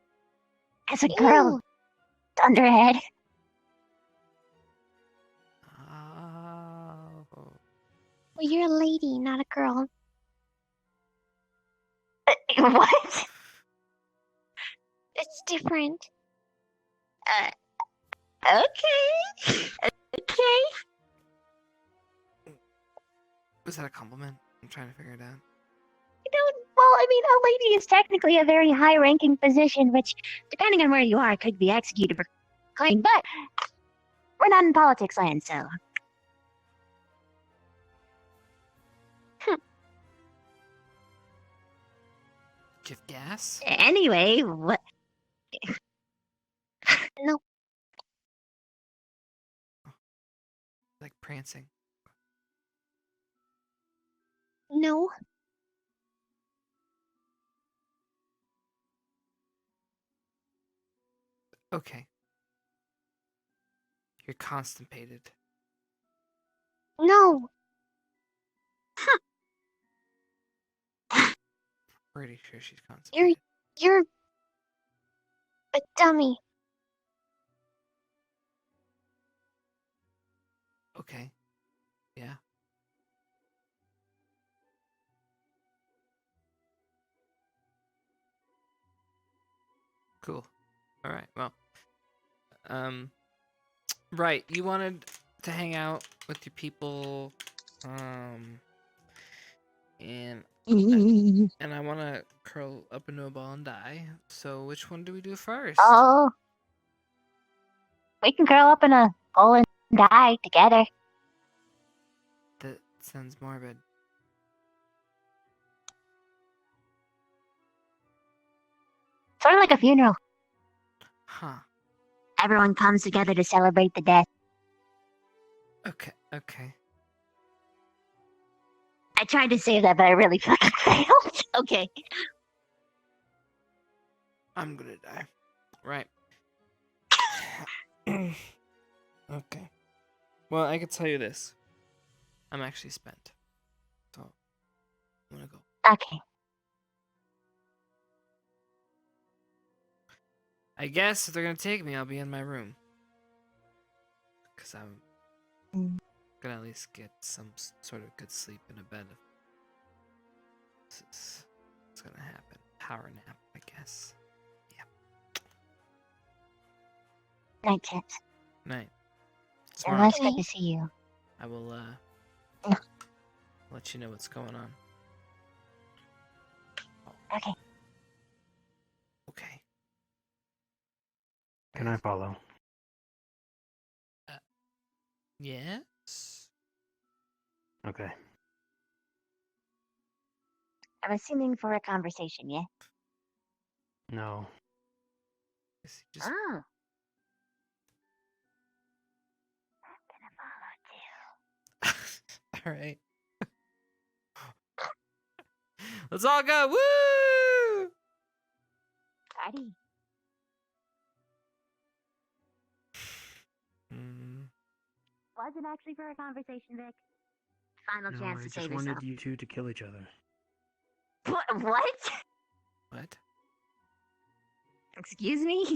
Speaker 2: As a girl. Well, you're a lady, not a girl. What? It's different. Okay. Okay.
Speaker 1: Was that a compliment? I'm trying to figure it out.
Speaker 2: Well, I mean, a lady is technically a very high-ranking position, which, depending on where you are, could be executed for claim. But we're not in politics land, so.
Speaker 1: Give gas?
Speaker 2: Anyway, what? No.
Speaker 1: Like prancing.
Speaker 2: No.
Speaker 1: Okay. You're constipated.
Speaker 2: No.
Speaker 1: Pretty sure she's constipated.
Speaker 2: You're a dummy.
Speaker 1: Okay. Yeah. Cool. All right. Well. Right. You wanted to hang out with your people. And I want to curl up into a ball and die. So which one do we do first?
Speaker 2: Oh. We can curl up in a hole and die together.
Speaker 1: That sounds morbid.
Speaker 2: Sort of like a funeral.
Speaker 1: Huh.
Speaker 2: Everyone comes together to celebrate the death.
Speaker 1: Okay.
Speaker 2: I tried to say that, but I really fucking failed. Okay.
Speaker 1: I'm gonna die. Right. Okay. Well, I can tell you this. I'm actually spent. So, I'm gonna go.
Speaker 2: Okay.
Speaker 1: I guess if they're gonna take me, I'll be in my room. Because I'm gonna at least get some sort of good sleep in a bed. It's gonna happen. Power nap, I guess.
Speaker 2: Night, Chipz.
Speaker 1: Night.
Speaker 2: It was good to see you.
Speaker 1: I will, let you know what's going on.
Speaker 2: Okay.
Speaker 1: Okay.
Speaker 15: Can I follow?
Speaker 1: Yes?
Speaker 15: Okay.
Speaker 2: I'm assuming for a conversation, yeah?
Speaker 15: No.
Speaker 1: Just...
Speaker 2: Oh.
Speaker 1: All right. Let's all go. Woo!
Speaker 2: Party. Wasn't actually for a conversation, Vic. Final
Speaker 15: No,
Speaker 2: chance
Speaker 15: I
Speaker 2: to
Speaker 15: just
Speaker 2: save
Speaker 15: wanted
Speaker 2: yourself.
Speaker 15: you two to kill each other.
Speaker 2: What?
Speaker 1: What?
Speaker 2: Excuse me?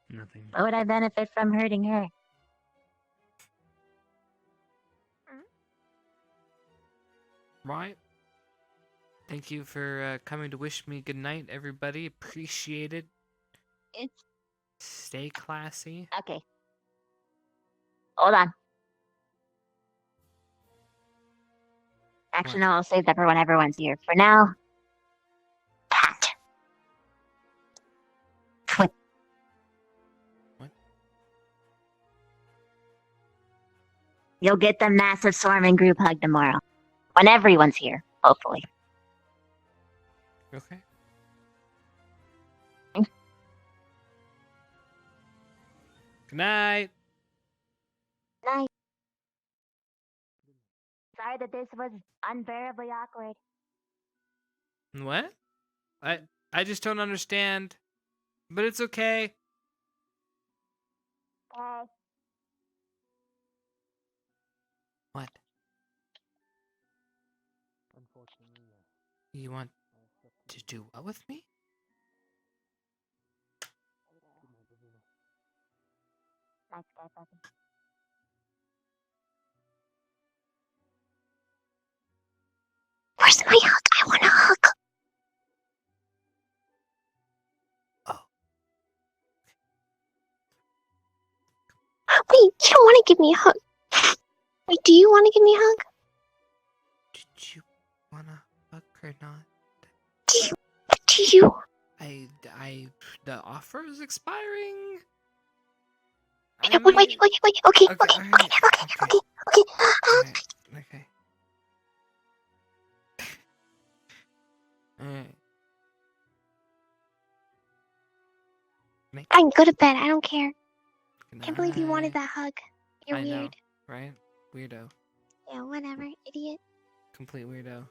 Speaker 15: Nothing.
Speaker 2: What would I benefit from hurting her?
Speaker 1: Right. Thank you for coming to wish me good night, everybody. Appreciate it.
Speaker 2: It's...
Speaker 1: Stay classy.
Speaker 2: Okay. Hold on. Actually, no, I'll save that for when everyone's here. For now, pat. What? You'll get the massive swarming group hug tomorrow. When everyone's here, hopefully.
Speaker 1: Okay. Good night.
Speaker 2: Night. Sorry that this was unbearably awkward.
Speaker 1: What? I just don't understand. But it's okay.
Speaker 2: Okay.
Speaker 1: What? You want to do what with me?
Speaker 2: Nice guy, puppy.
Speaker 3: don't want to give me a hug. Wait, do you want to give me a hug?
Speaker 1: Did you wanna fuck or not?
Speaker 3: Do you?
Speaker 1: The offer is expiring.
Speaker 3: Wait, okay.
Speaker 1: Okay. Alright.
Speaker 3: I can go to bed. I don't care. Can't believe you wanted that hug. You're
Speaker 1: I
Speaker 3: weird.
Speaker 1: know, right? Weirdo.
Speaker 3: Yeah, whatever, idiot.
Speaker 1: Complete weirdo.